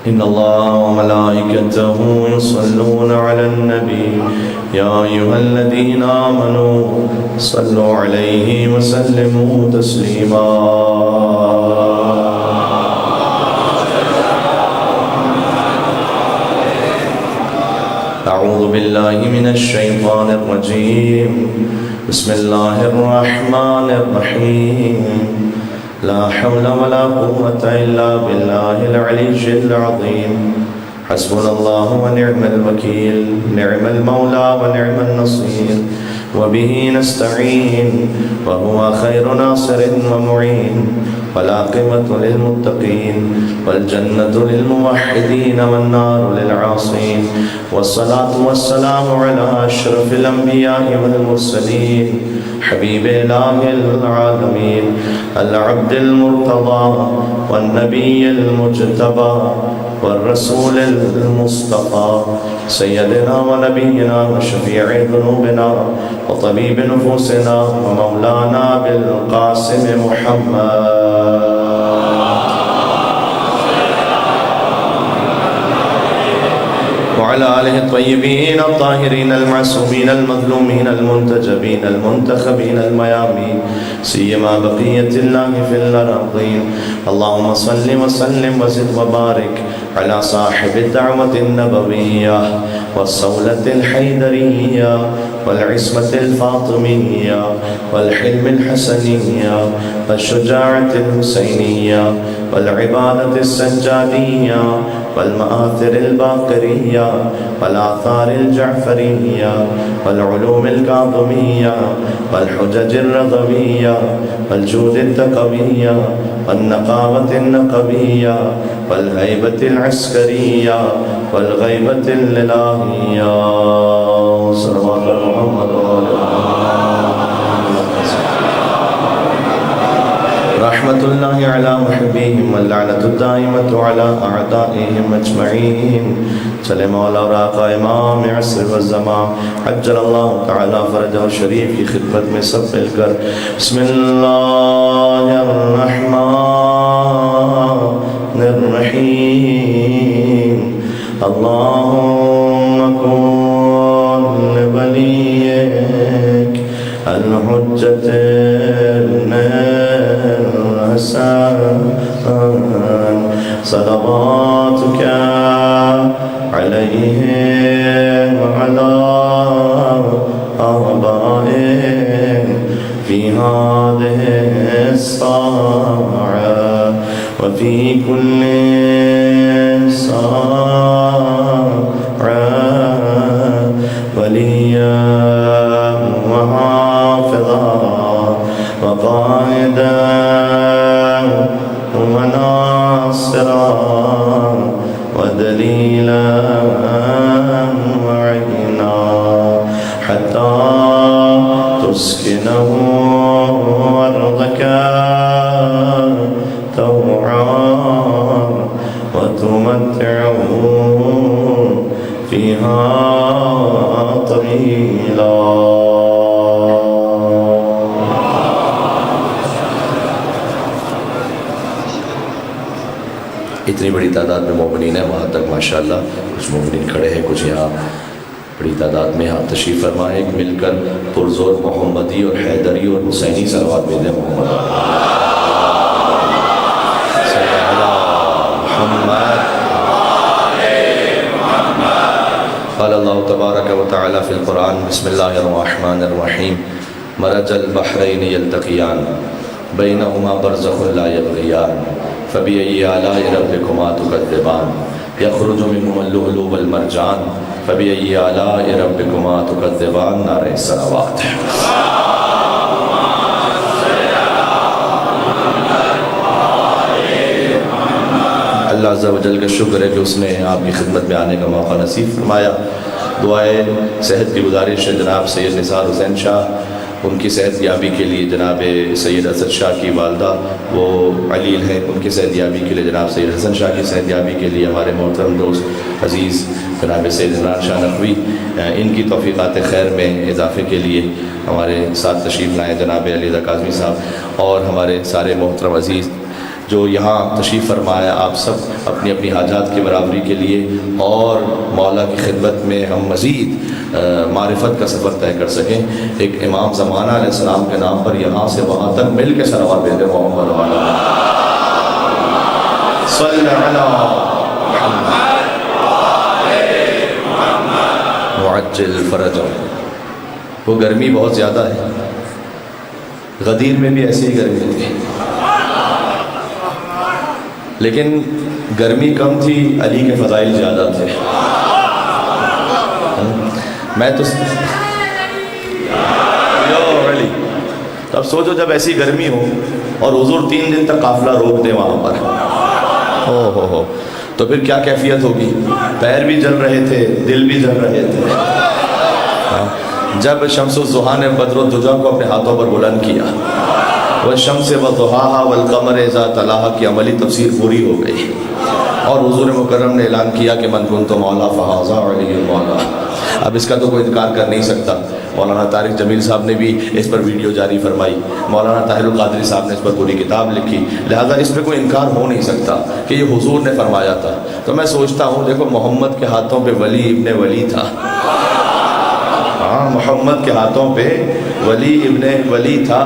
إن الله وملائكته يصلون على النبي يا أيها الذين آمنوا صلوا عليه وسلموا تسليما أعوذ بالله من الشيطان الرجيم بسم الله الرحمن الرحيم لا حول ولا قوة إلا بالله العلي العظيم حسبنا الله ونعم الوكيل نعم المولى ونعم النصير وبه نستعين وهو خير ناصر ومعين والعاقبة للمتقين والجنة للموحدين والنار للعاصين والصلاة والسلام على أشرف الأنبياء والمرسلين حبيب إله العالمين العبد المرتضى والنبي المجتبى والرسول المصطفى سيدنا ونبينا وشفيع ذنوبنا وطبيب نفوسنا ومولانا بالقاسم محمد وعلى آله الطيبين الطاهرين المعصومين المظلومين المنتجبين المنتخبين الميامين سيما بقية الله في الأرضين اللهم صل وسلم وزد وبارك على صاحب الدعوة النبوية والصولة الحيدرية والعصمة الفاطمية والحلم الحسنية والشجاعة الحسينية والعبادة السجادية والمآثر الباقرية والآثار الجعفرية والعلوم الكاظمية والحجج الرضوية والجود التقوية والنقاوة النقبية والهيبة العسكرية والغيبة الإلهية صلوات محمد رحمة الله على محبيهم واللعنة الدائمة على أعدائهم أجمعين صلی مولا اور آقا امام عصر والزمان عجل اللہ تعالی فرجہ الشریف کی خدمت میں سب مل کر بسم اللہ الرحمن الرحیم اللہم کن ولیک الحجت الحسن صلواتک عليهم وعلى آبائهم في هذه الساعة وفي كل ساعة وليا وحافظا وقائدا وناصرا ودليلا وعينا حتى تسكنه أرضك طوعا وتمتعه فيها طويلا اتنی بڑی تعداد میں مومنین ہیں وہاں تک ماشاءاللہ کچھ مومنین کھڑے ہیں کچھ یہاں بڑی تعداد میں یہاں تشریف فرمائیں مل کر پرزور محمدی اور حیدری اور حسینی صلوات بھیجیں محمد قال اللہ تبارک و تعالی فی القرآن بسم اللہ الرحمن الرحیم مرج البحرین یلتقیان بینہما برزخ لا یبغیان فبأي آلاء ربكما تكذبان يخرج منهما اللؤلؤ والمرجان فبأي آلاء ربكما تكذبان نار السماوات اللہ عز و جل کا شکر ہے کہ اس نے آپ کی خدمت میں آنے کا موقع نصیب فرمایا دعائے صحت کی گزارش ہے جناب سید نثار حسین شاہ ان کی صحت یابی کے لیے جناب سید اسد شاہ کی والدہ وہ علیل ہیں ان کی صحت یابی کے لیے جناب سید حسن شاہ کی صحت یابی کے لیے ہمارے محترم دوست عزیز جناب سید عمران شاہ نقوی ان کی توفیقات خیر میں اضافے کے لیے ہمارے ساتھ تشریف لائیں جناب علیزہ کاظمی صاحب اور ہمارے سارے محترم عزیز جو یہاں تشریف فرمایا، آپ سب اپنی اپنی حاجات کی برابری کے لیے اور مولا کی خدمت میں ہم مزید معرفت کا سفر طے کر سکیں، ایک امام زمانہ علیہ السلام کے نام پر یہاں سے وہاں تک مل کے صلوات بھیجیں محمد صلی اللہ معجل فرجہ۔ وہ گرمی بہت زیادہ ہے، غدیر میں بھی ایسی ہی گرمی تھی، لیکن گرمی کم تھی، علی کے فضائل زیادہ تھے۔ میں تو اب سوچو جب ایسی گرمی ہو اور حضور 3 دن تک قافلہ روک دیں وہاں پر، ہو تو پھر کیا کیفیت ہوگی؟ پیر بھی جل رہے تھے، دل بھی جل رہے تھے۔ جب شمس الضحیٰ نے بدر الدجیٰ کو اپنے ہاتھوں پر بلند کیا، والشمس وضحاها والقمر اذا تلاها کی عملی تفسیر پوری ہو گئی، اور حضور مکرم نے اعلان کیا کہ من کنت مولا فہذا علی المولا۔ اب اس کا تو کوئی انکار کر نہیں سکتا۔ مولانا طارق جمیل صاحب نے بھی اس پر ویڈیو جاری فرمائی، مولانا طاہر القادری صاحب نے اس پر پوری کتاب لکھی، لہذا اس پہ کوئی انکار ہو نہیں سکتا کہ یہ حضور نے فرمایا تھا۔ تو میں سوچتا ہوں دیکھو محمد کے ہاتھوں پہ ولی ابن ولی تھا، محمد کے ہاتھوں پہ ولی ابن ولی تھا،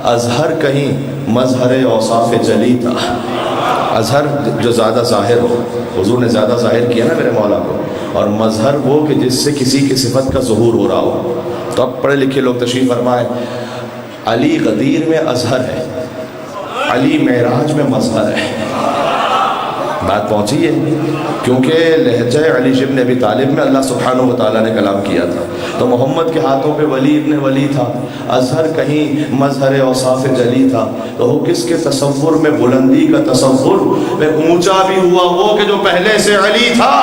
اظہر کہیں مظہر اوصاف جلی تھا۔ اظہر جو زیادہ ظاہر ہو، حضور نے زیادہ ظاہر کیا نا میرے مولا کو، اور مظہر وہ کہ جس سے کسی کی صفت کا ظہور ہو رہا ہو۔ تو اب پڑھے لکھے لوگ تشریف فرمائیں، علی غدیر میں اظہر ہے، علی معراج میں مظہر ہے۔ بات پہنچی ہے، کیونکہ لہجہ علی ابن ابی طالب میں اللہ سبحانہ و تعالیٰ نے کلام کیا تھا، تو محمد کے ہاتھوں پہ ولی ابن ولی تھا، اظہر کہیں مظہر اوصاف جلی تھا۔ تو وہ کس کے تصور میں بلندی کا تصور میں اونچا بھی ہوا، وہ کہ جو پہلے سے علی تھا۔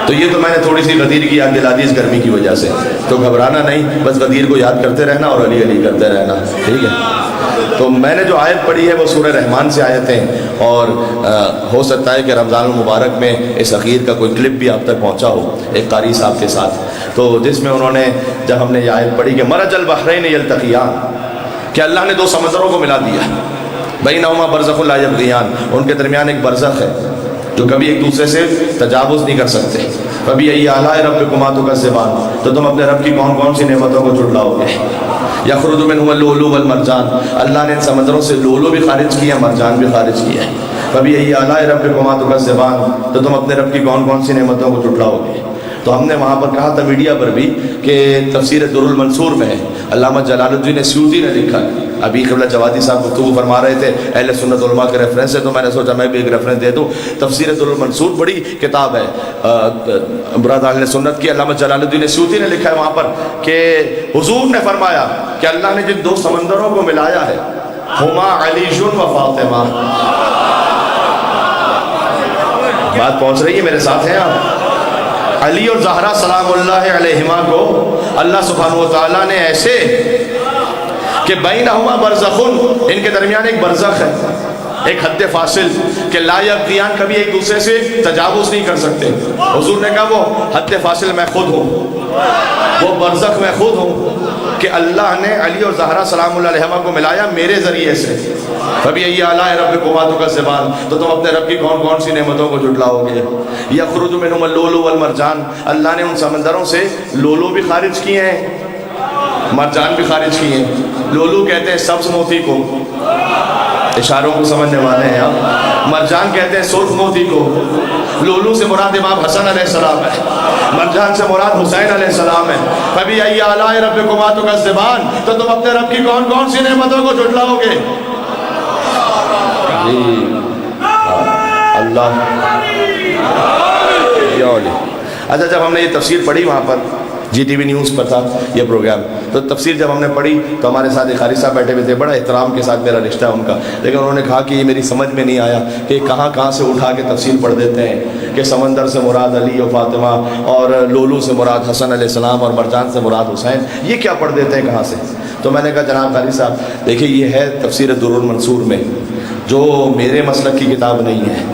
تو یہ تو میں نے تھوڑی سی غدیر کی یاد دلا دی اس گرمی کی وجہ سے، تو گھبرانا نہیں، بس غدیر کو یاد کرتے رہنا اور علی علی کرتے رہنا، ٹھیک ہے؟ تو میں نے جو آیت پڑھی ہے وہ سورہ رحمان سے آیتیں، اور ہو سکتا ہے کہ رمضان المبارک میں اس اخیر کا کوئی کلپ بھی آپ تک پہنچا ہو ایک قاری صاحب کے ساتھ، تو جس میں انہوں نے جب ہم نے یہ آیت پڑھی کہ مرج البحرین یلتقیان، کہ اللہ نے 2 سمندروں کو ملا دیا، بینہما برزخ لا یبغیان، ان کے درمیان ایک برزخ ہے جو کبھی ایک دوسرے سے تجاوز نہیں کر سکتے۔ کبھی ای آلاء ربکما تکذبان، تو تم اپنے رب کی کون کون سی نعمتوں کو جھٹلاؤ گے۔ یخرج منہما اللؤلؤ والمرجان، اللہ نے ان سمندروں سے لؤلؤ بھی خارج کیا، مرجان بھی خارج کیا ہے۔ کبھی ای آلاء ربکما تکذبان، تو تم اپنے رب کی کون کون سی نعمتوں کو جھٹلاؤ گے۔ تو ہم نے وہاں پر کہا تھا میڈیا پر بھی کہ تفسیر در المنصور میں ہے، علامہ جلال الدین سیوطی نے لکھا ہے۔ ابھی قبلہ جوادی صاحب گفتگو فرما رہے تھے اہل سنت علماء کے ریفرنس سے، تو میں نے سوچا میں بھی ایک ریفرنس دے دوں۔ تفسیر در المنصور بڑی کتاب ہے برادر اہل سنت کی، علامہ جلال الدین سیوطی نے لکھا ہے وہاں پر کہ حضور نے فرمایا کہ اللہ نے جن 2 سمندروں کو ملایا ہے، ہما علی و فاطمہ۔ بات پہنچ رہی ہے، میرے ساتھ ہیں آپ؟ علی اور زہرا سلام اللہ علیہما کو اللہ سبحانہ و تعالیٰ نے ایسے کہ بینہما برزخن، ان کے درمیان ایک برزخ ہے، ایک حد فاصل، کہ لا یبغیان، کبھی ایک دوسرے سے تجاوز نہیں کر سکتے۔ حضور نے کہا وہ حد فاصل میں خود ہوں، وہ برزخ میں خود ہوں، کہ اللہ نے علی اور زہرا سلام اللہ علیہما کو ملایا میرے ذریعے سے۔ کبھی ای آلاء ربکما تکذبان، تو تم اپنے رب کی کون کون سی نعمتوں کو جھٹلاؤ گے۔ یخرج منہما اللؤلؤ والمرجان، اللہ نے ان سمندروں سے لؤلؤ بھی خارج کیے ہیں، مرجان بھی خارج کیے ہیں۔ لؤلؤ کہتے ہیں سبز موتی کو، اشاروں کو سمجھنے والے ہیں آپ۔ مرجان کہتے ہیں سرخ موتی کو۔ لؤلؤ سے مراد امام حسن علیہ السلام ہے، مرجان سے مراد حسین علیہ السلام ہے۔ کبھی ای آلاء ربکما تکذبان، تو تم اپنے رب کی کون کون سی نعمتوں کو جھٹلاؤ گے۔ اللہ اچھا، جب ہم نے یہ تفسیر پڑھی وہاں پر جی ٹی وی نیوز پر تھا یہ پروگرام، تو تفسیر جب ہم نے پڑھی تو ہمارے ساتھ ایک قاری صاحب بیٹھے ہوئے تھے، بڑا احترام کے ساتھ میرا رشتہ ہے ان کا، لیکن انہوں نے کہا کہ یہ میری سمجھ میں نہیں آیا کہ کہاں کہاں سے اٹھا کے تفسیر پڑھ دیتے ہیں کہ سمندر سے مراد علی و فاطمہ، اور لؤلؤ سے مراد حسن علیہ السلام، اور مرجان سے مراد حسین، یہ کیا پڑھ دیتے ہیں کہاں سے؟ تو میں نے کہا جناب قاری صاحب دیکھیے یہ ہے تفسیر در المنصور میں، جو میرے مسلک کی کتاب نہیں ہے،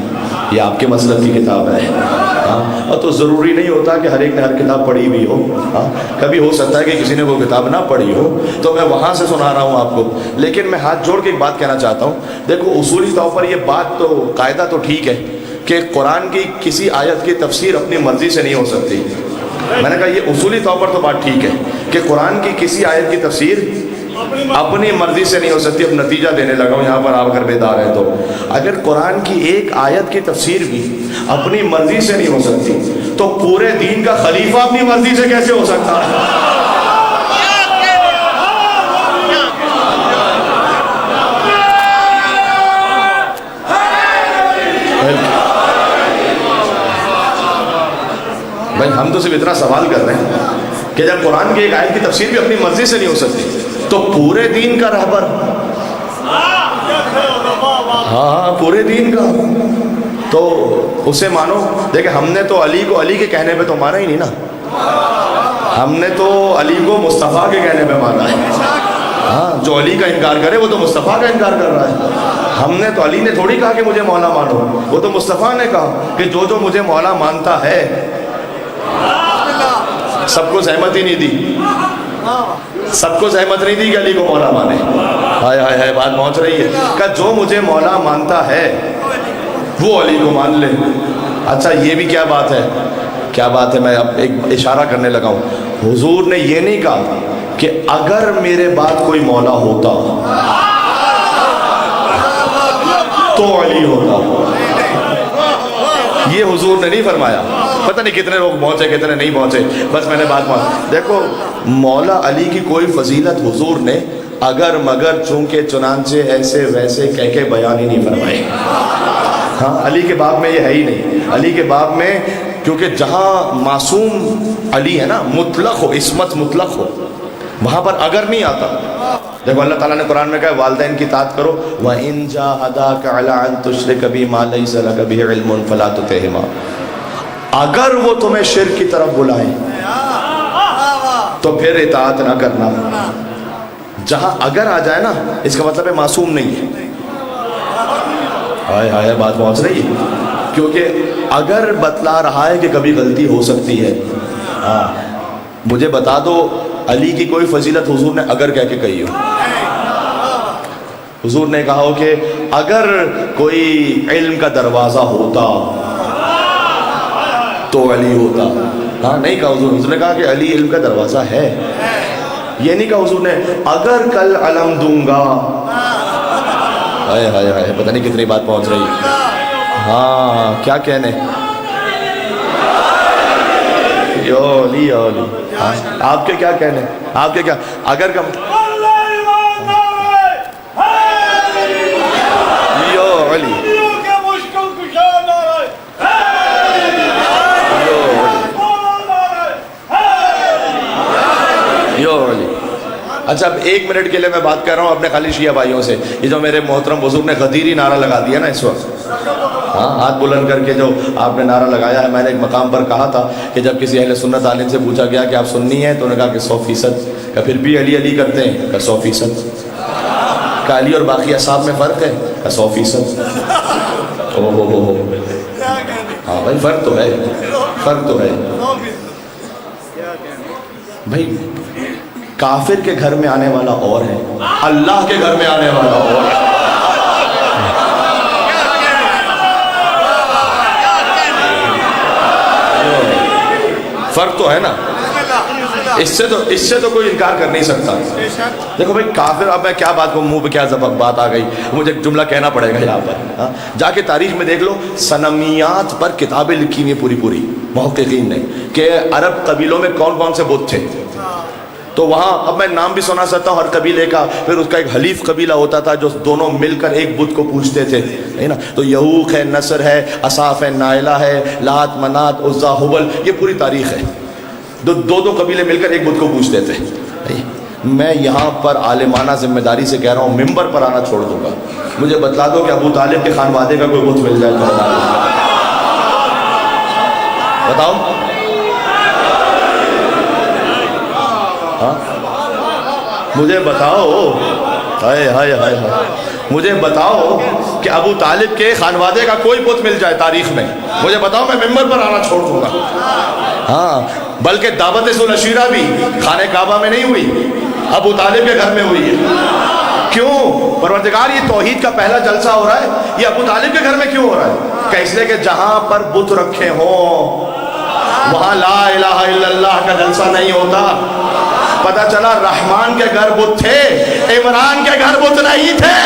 یہ آپ کے مسلک کی کتاب ہے۔ ہاں، اور تو ضروری نہیں ہوتا کہ ہر ایک نے ہر کتاب پڑھی بھی ہو. ہاں، کبھی ہو سکتا ہے کہ کسی نے وہ کتاب نہ پڑھی ہو، تو میں وہاں سے سنا رہا ہوں آپ کو. لیکن میں ہاتھ جوڑ کے ایک بات کہنا چاہتا ہوں. دیکھو اصولی طور پر یہ بات تو قاعدہ تو ٹھیک ہے کہ قرآن کی کسی آیت کی تفسیر اپنی مرضی سے نہیں ہو سکتی. میں نے کہا یہ اصولی طور پر تو بات ٹھیک ہے کہ قرآن کی کسی آیت کی تفسیر اپنی مرضی سے نہیں ہو سکتی. اب نتیجہ دینے لگا ہوں یہاں پر آپ اگر بیدار ہیں تو. اگر قرآن کی ایک آیت کی تفسیر بھی اپنی مرضی سے نہیں ہو سکتی تو پورے دین کا خلیفہ اپنی مرضی سے کیسے ہو سکتا ہے؟ بھائی ہم تو صرف اتنا سوال کر رہے ہیں کہ جب قرآن کی ایک آیت کی تفسیر بھی اپنی مرضی سے نہیں ہو سکتی تو پورے دین کا رہبر، ہاں پورے دین کا، تو اسے مانو. دیکھیں ہم نے تو علی کو علی کے کہنے پہ تو مانا ہی نہیں نا. ہم نے تو علی کو مصطفیٰ کے کہنے پہ مانا ہے. ہاں، جو علی کا انکار کرے وہ تو مصطفیٰ کا انکار کر رہا ہے. ہم نے تو علی نے تھوڑی کہا کہ مجھے مولا مانو، وہ تو مصطفیٰ نے کہا کہ جو مجھے مولا مانتا ہے. سب کو سہمت ہی نہیں دی، سب کو سہمت نہیں دی کہ علی کو مولا مانے. ہائے ہائے ہائے، بات پہنچ رہی ہے کہ جو مجھے مولا مانتا ہے وہ علی کو مان لے. اچھا یہ بھی کیا بات ہے، کیا بات ہے. میں اب ایک اشارہ کرنے لگا ہوں. حضور نے یہ نہیں کہا کہ اگر میرے بعد کوئی مولا ہوتا تو علی ہوتا. یہ حضور نے نہیں فرمایا. پتہ نہیں کتنے لوگ پہنچے کتنے نہیں پہنچے، بس میں نے بات دیکھو مولا علی کی کوئی فضیلت حضور نے اگر مگر چونکہ چنانچہ ایسے ویسے کہہ کے بیان ہی نہیں فرمائے. ہاں، علی کے باب میں یہ ہے ہی نہیں. علی کے باب میں کیونکہ جہاں معصوم علی ہے نا، مطلق ہو، عصمت مطلق ہو، وہاں پر اگر نہیں آتا. دیکھو اللہ تعالیٰ نے قرآن میں کہا والدین کی اطاعت کرو. وَإِن جَاهَدَاكَ عَلَىٰ أَن تُشْرِكَ بِي مَا لَيْسَ لَكَ بِهِ عِلْمٌ فَلَا تُطِعْهُمَا. اگر وہ تمہیں شرک کی طرف بلائیں تو پھر اطاعت نہ کرنا. جہاں اگر آ جائے نا اس کا مطلب ہے معصوم نہیں ہے. ہائے ہائے، بات پہنچ رہی ہے. کیونکہ اگر بتلا رہا ہے کہ کبھی غلطی ہو سکتی ہے. ہاں، مجھے بتا دو علی کی کوئی فضیلت حضور نے اگر کہہ کے کہی ہو. حضور نے کہا ہو کہ اگر کوئی علم کا دروازہ ہوتا تو علی ہوتا. ہاں، نہیں کہا حضور. حضور نے کہا کہ علی علم کا دروازہ ہے. یہ نہیں کہا حضور نے اگر کل علم دوں گا. ہائے ہائے ہائے، پتہ نہیں کتنی بات پہنچ رہی ہے. ہاں، کیا کہنے یو علی یو علی. ہاں، آپ کے کیا کہنے، آپ کے کیا اگر کا یو علی یو علی. اچھا اب ایک منٹ کے لیے میں بات کر رہا ہوں اپنے خالی شیعہ بھائیوں سے. یہ جو میرے محترم بزرگ نے غدیری نعرہ لگا دیا نا اس وقت، ہاں ہاتھ بلند کر کے جو آپ نے نعرہ لگایا ہے. میں نے ایک مقام پر کہا تھا کہ جب کسی اہل سنت عالم سے پوچھا گیا کہ آپ سنی ہیں تو انہوں نے کہا کہ 100%. کہ پھر بھی علی علی کرتے ہیں؟ کہ 100%. کہ علی اور باقی اصحاب میں فرق ہے؟ کہ 100%. او ہو ہاں بھائی فرق تو ہے، فرق تو ہے بھائی. کافر کے گھر میں آنے والا اور ہے، اللہ کے گھر میں آنے والا اور ہے. فرق تو ہے نا. اس سے تو کوئی انکار کر نہیں سکتا. دیکھو بھائی کافر، اب میں کیا بات کو منہ پہ کیا بات آ گئی، مجھے ایک جملہ کہنا پڑے گا یہاں پر. جا کے تاریخ میں دیکھ لو، صنمیات پر کتابیں لکھی ہوئی پوری محققین نے کہ عرب قبیلوں میں کون کون سے بت تھے. تو وہاں اب میں نام بھی سنا سکتا ہوں ہر قبیلے کا. پھر اس کا ایک حلیف قبیلہ ہوتا تھا جو دونوں مل کر ایک بت کو پوجتے تھے، ہے نا. تو یہوق ہے، نصر ہے، اصاف ہے، نائلہ ہے، لات، منات، عزا، حبل، یہ پوری تاریخ ہے. دو قبیلے مل کر ایک بت کو پوجتے تھے. میں یہاں پر عالمانہ ذمہ داری سے کہہ رہا ہوں، ممبر پر آنا چھوڑ دوں گا. مجھے بتلا دو کہ ابو طالب کے خانوادے کا کوئی بت مل جائے تو بتاؤ. ہاں مجھے بتاؤ ہائے ہائے ہائے ہائے، مجھے بتاؤ کہ ابو طالب کے خانوادے کا کوئی بت مل جائے تاریخ میں، مجھے بتاؤ، میں ممبر پر آنا چھوڑ دوں گا۔ ہاں، بلکہ دعوت ذوالعشیرہ بھی خانہ کعبہ میں نہیں ہوئی، ابو طالب کے گھر میں ہوئی ہے۔ کیوں؟ پروردگار یہ توحید کا پہلا جلسہ ہو رہا ہے، یہ ابو طالب کے گھر میں کیوں ہو رہا ہے؟ کہ اس لیے کہ جہاں پر بت رکھے ہوں وہاں لا الہ الا اللہ کا جلسہ نہیں ہوتا۔ پتہ چلا رحمان کے گھر بت تھے، عمران کے گھر بت نہیں تھے۔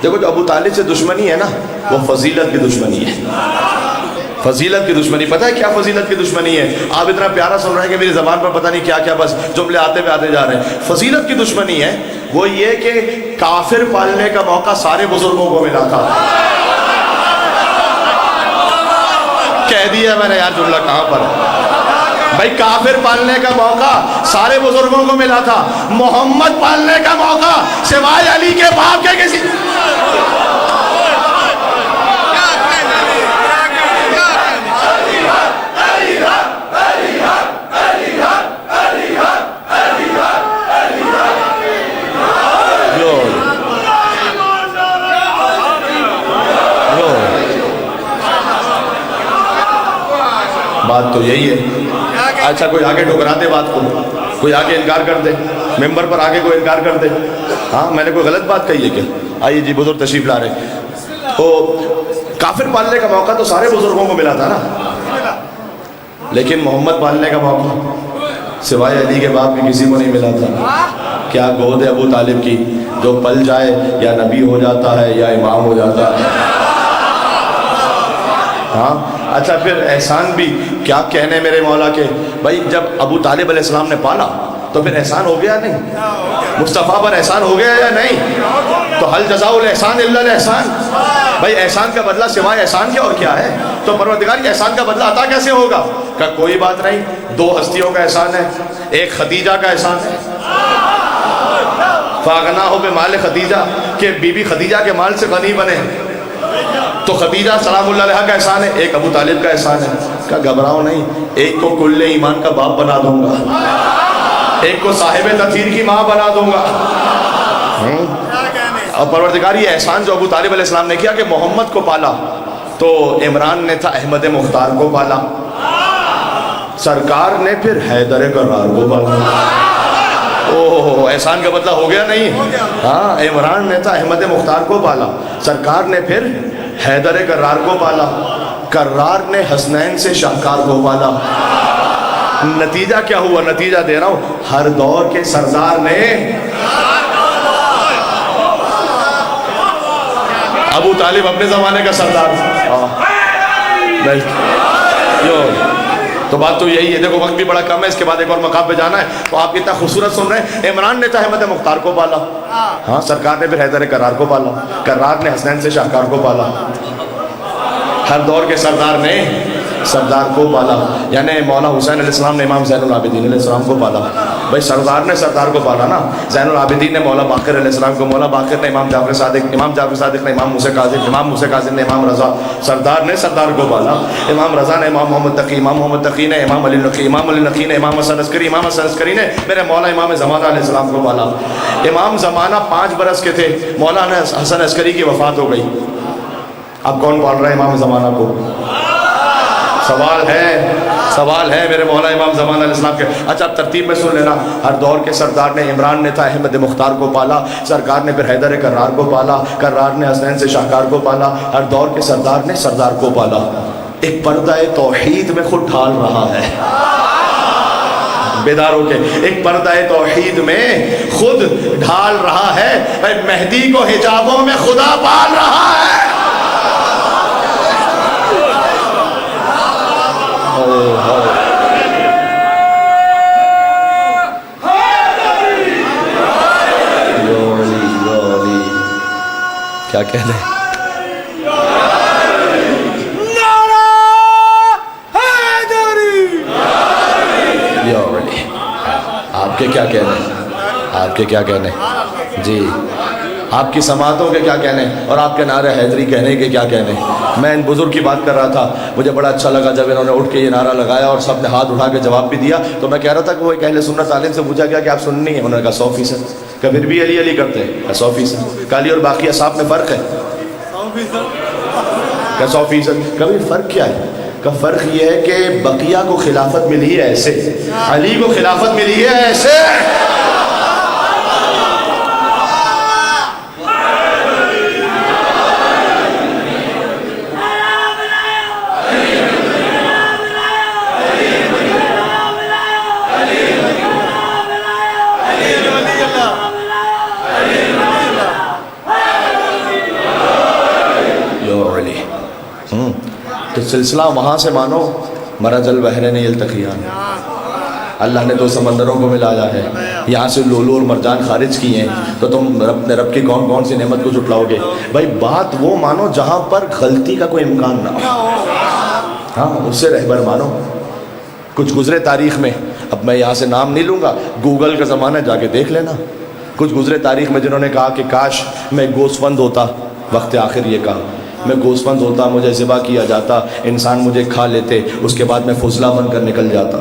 دیکھو، جو ابو طالب سے دشمنی ہے نا، وہ فضیلت کی دشمنی ہے، فضیلت کی دشمنی۔ پتہ ہے کیا فضیلت کی دشمنی ہے؟ آپ اتنا پیارا سن رہے ہیں کہ میری زبان پر پتہ نہیں کیا کیا بس جملے آتے پہ آتے جا رہے ہیں۔ فضیلت کی دشمنی ہے وہ یہ کہ کافر پالنے کا موقع سارے بزرگوں کو ملا تھا۔ کہہ دیا میں نے یار، جملہ کہاں پر بھائی؟ کافر پالنے کا موقع سارے بزرگوں کو ملا تھا، محمد پالنے کا موقع سوائے علی کے باپ کے کسی۔ بات تو یہی ہے۔ اچھا، کوئی آگے ٹھکرا دے بات کو، کوئی آگے انکار کر دے، ممبر پر آگے کوئی انکار کر دے، ہاں میں نے کوئی غلط بات کہی ہے کیا؟ آئیے جی، بزرگ تشریف لا رہے۔ تو کافر پالنے کا موقع تو سارے بزرگوں کو ملا تھا نا، لیکن محمد پالنے کا موقع سوائے علی کے باپ کے کسی کو نہیں ملا تھا۔ کیا گود ہے ابو طالب کی، جو پل جائے یا نبی ہو جاتا ہے یا امام ہو جاتا ہے۔ ہاں، اچھا پھر احسان بھی کیا کہنے میرے مولا کے، بھائی جب ابو طالب علیہ السلام نے پالا تو پھر احسان ہو گیا نہیں؟ مصطفیٰ پر احسان ہو گیا یا نہیں؟ تو حل جزاء الاحسان الا الاحسان، بھائی احسان کا بدلہ سوائے احسان کے اور کیا ہے؟ تو پروردگار یہ احسان کا بدلہ عطا کیسے ہوگا؟ کہ کوئی بات نہیں، دو ہستیوں کا احسان ہے، ایک خدیجہ کا احسان ہے، فاغناہ بمال خدیجہ، کہ بی بی خدیجہ کے مال سے غنی بنے، تو خدیجہ سلام اللہ علیہ کا احسان ہے، ایک ابو طالب کا احسان ہے۔ کہ گھبراؤ نہیں، ایک کو کل ایمان کا باپ بنا دوں گا، ایک کو صاحب تطہیر کی ماں بنا دوں گا۔ اور پروردگار یہ احسان جو ابو طالب علیہ السلام نے کیا کہ محمد کو پالا، تو عمران نے تھا احمد مختار کو پالا، سرکار نے پھر حیدر کرار کو پالا۔ اوہ، احسان کا بدلہ ہو گیا نہیں؟ ہاں، عمران نے تھا احمد مختار کو پالا، سرکار نے پھر حیدر کرار کو پالا، کرار نے حسنین سے شاہکار کو پالا۔ نتیجہ کیا ہوا؟ نتیجہ دے رہا ہوں، ہر دور کے سردار نے ابو طالب اپنے زمانے کا سردار تو بات تو یہی ہے۔ دیکھو وقت بھی بڑا کم ہے، اس کے بعد ایک اور مقام پہ جانا ہے، تو آپ اتنا خوبصورت سن رہے ہیں۔ عمران نے تھا احمد مختار کو پالا، ہاں سرکار نے پھر حیدر کرار کو پالا، کرار نے حسنین سے شاہکار کو پالا، ہر دور کے سردار نے سردار کو پالا، یعنی مولا حسین علیہ السلام نے امام زین العابدین علیہ السلام کو پالا۔ بھائی سردار نے سردار کو پالا نا، زین العابدین نے مولا باقر علیہ السلام کو، مولا باقر نے امام جعفر صادق، امام جعفر صادق نے امام موسیٰ کاظم، امام موسیٰ کاظم نے امام رضا۔ سردار نے سردار کو پالا، امام رضا نے امام محمد تقی، امام محمد تقی نے امام علی نقی، امام علی نقی نے امام حسن عسکری، امام حسن عسکری نے میرے مولا امام زمانہ علیہ السلام کو پالا۔ امام زمانہ 5 برس کے تھے، مولانا حسن عسکری کی وفات ہو گئی، اب کون پال رہا ہے امام زمانہ کو؟ سوال ہے میرے مولا امام زمانہ علیہ السلام کے۔ اچھا اب ترتیب میں سن لینا، ہر دور کے سردار نے، عمران نے تھا احمد مختار کو پالا، سرکار نے پھر حیدر کرار کو پالا، کرار نے حسنین سے شاہکار کو پالا، ہر دور کے سردار نے سردار کو پالا۔ ایک پردہ توحید میں خود ڈھال رہا ہے، بیدار ہو کے ایک پردہ توحید میں خود ڈھال رہا ہے، مہدی کو حجابوں میں خدا پال رہا ہے۔ کیا کہہ رہے ہیں؟ نعرہ حیدری! آپ کے کیا کہنے، آپ کے کیا کہنے جی، آپ کی سماعتوں کے کیا کہنے، اور آپ کے نعرہ حیدری کہنے کے کیا کہنے۔ میں ان بزرگ کی بات کر رہا تھا، مجھے بڑا اچھا لگا جب انہوں نے اٹھ کے یہ نعرہ لگایا اور سب نے ہاتھ اٹھا کے جواب بھی دیا، تو میں کہہ رہا تھا کہ وہ ایک اہل سنت عالم سے پوچھا گیا کہ آپ سننی ہیں، انہوں نے کہا 100%۔ کہ پھر بھی علی علی کرتے ہیں، 100%۔ کہ علی اور باقی اصحاب میں فرق ہے، 100%۔ کبھی فرق کیا ہے؟ کا فرق یہ ہے کہ بقیہ کو خلافت ملی ہے ایسے، علی کو خلافت ملی ہے ایسے۔ تو سلسلہ وہاں سے مانو، مرج البحرین یلتقیان، اللہ نے دو سمندروں کو ملایا ہے، یہاں سے لولو اور مرجان خارج کیے ہیں، تو تم رب کی کون کون سی نعمت کو جھٹلاؤ گے؟ بھائی بات وہ مانو جہاں پر غلطی کا کوئی امکان نہ ہو، ہاں اس سے رہبر مانو۔ کچھ گزرے تاریخ میں، اب میں یہاں سے نام نہیں لوں گا، گوگل کا زمانہ جا کے دیکھ لینا، کچھ گزرے تاریخ میں جنہوں نے کہا کہ کاش میں گوسفند ہوتا، وقت آخر یہ کہا میں گوسفند ہوتا، مجھے ذبح کیا جاتا، انسان مجھے کھا لیتے، اس کے بعد میں فضلہ بن کر نکل جاتا۔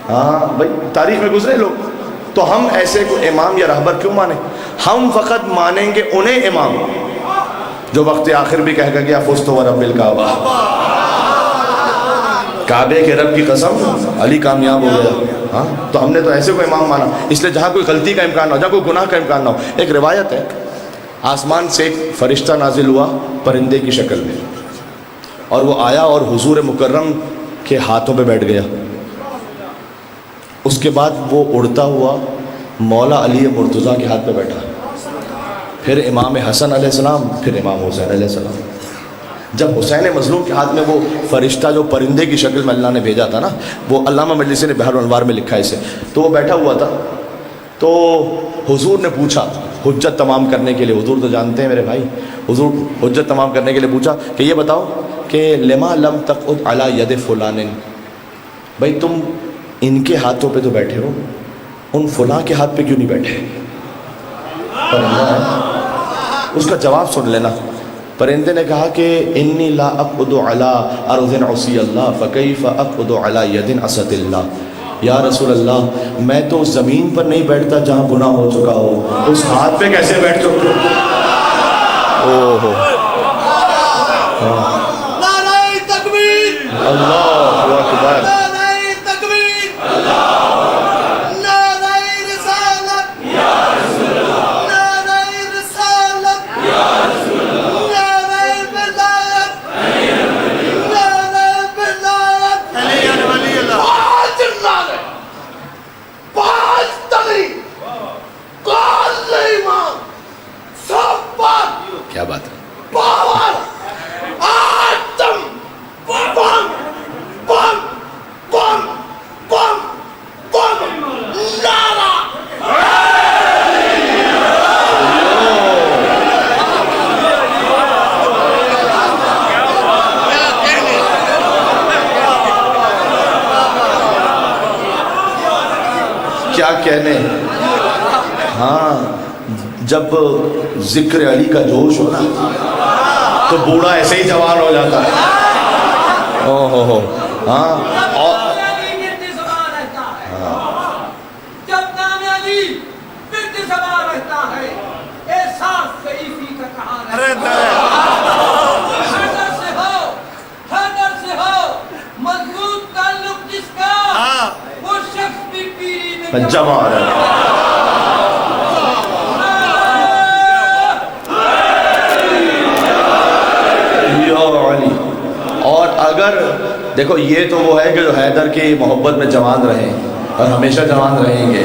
ہاں بھائی تاریخ میں گزرے لوگ، تو ہم ایسے کو امام یا رہبر کیوں مانیں؟ ہم فقط مانیں گے انہیں امام جو وقت آخر بھی کہہ گیا فزت ورب الکعبہ، کعبے کے رب کی قسم علی کامیاب ہو گیا۔ ہاں تو ہم نے تو ایسے کو امام مانا، اس لیے جہاں کوئی غلطی کا امکان نہ ہو، جہاں کوئی گناہ کا امکان نہ ہو۔ ایک روایت ہے، آسمان سے ایک فرشتہ نازل ہوا پرندے کی شکل میں، اور وہ آیا اور حضور مکرم کے ہاتھوں پہ بیٹھ گیا۔ اس کے بعد وہ اڑتا ہوا مولا علی مرتضیٰ کے ہاتھ پہ بیٹھا، پھر امام حسن علیہ السلام، پھر امام حسین علیہ السلام۔ جب حسین مظلوم کے ہاتھ میں وہ فرشتہ جو پرندے کی شکل میں اللہ نے بھیجا تھا نا، وہ علامہ مجلسی نے بحر الانوار میں لکھا ہے اسے، تو وہ بیٹھا ہوا تھا، تو حضور نے پوچھا حجت تمام کرنے کے لیے، حضور تو جانتے ہیں میرے بھائی، حضور حجت تمام کرنے کے لیے پوچھا کہ یہ بتاؤ کہ لما لم تقعد علی ید فلان، بھائی تم ان کے ہاتھوں پہ تو بیٹھے ہو، ان فلاں کے ہاتھ پہ کیوں نہیں بیٹھے؟ پرندہ ہے، اس کا جواب سن لینا۔ پرندے نے کہا کہ انی لا اقعد علی ارض عصی اللہ فکیف اقعد علی ید عصت اللہ، یا رسول اللہ میں تو زمین پر نہیں بیٹھتا جہاں گناہ ہو چکا ہو، اس ہاتھ پہ کیسے بیٹھ چکے؟ نعرہ تکبیر، اللہ اکبر، نعرہ تکبیر، نعرہ رسالت، نعرہ رسالت، نعرہ ولایت، نعرہ ولایت، پانچ نعرے، پانچ تغریب، کل ایمان، سب بات، کیا بات ہے؟ پاور، آتم، بم، بم، بم، بم، بم، نعرہ۔ کیا کہنے، ہاں جب ذکر علی کا جوش ہو نا تو بوڑھا ایسے ہی جوان ہو جاتا ہے۔ ہو ہاں، اور جب نام علی ورد زبان رہتا ہے، احساس ضعیفی کا کہاں رہتا ہے؟ حیدر سے ہو مضبوط تعلق جس کا، وہ شخص بھی پیری میں جوان ہے۔ اور اگر دیکھو یہ تو وہ ہے کہ جو حیدر کی محبت میں جوان رہیں اور ہمیشہ جوان رہیں گے،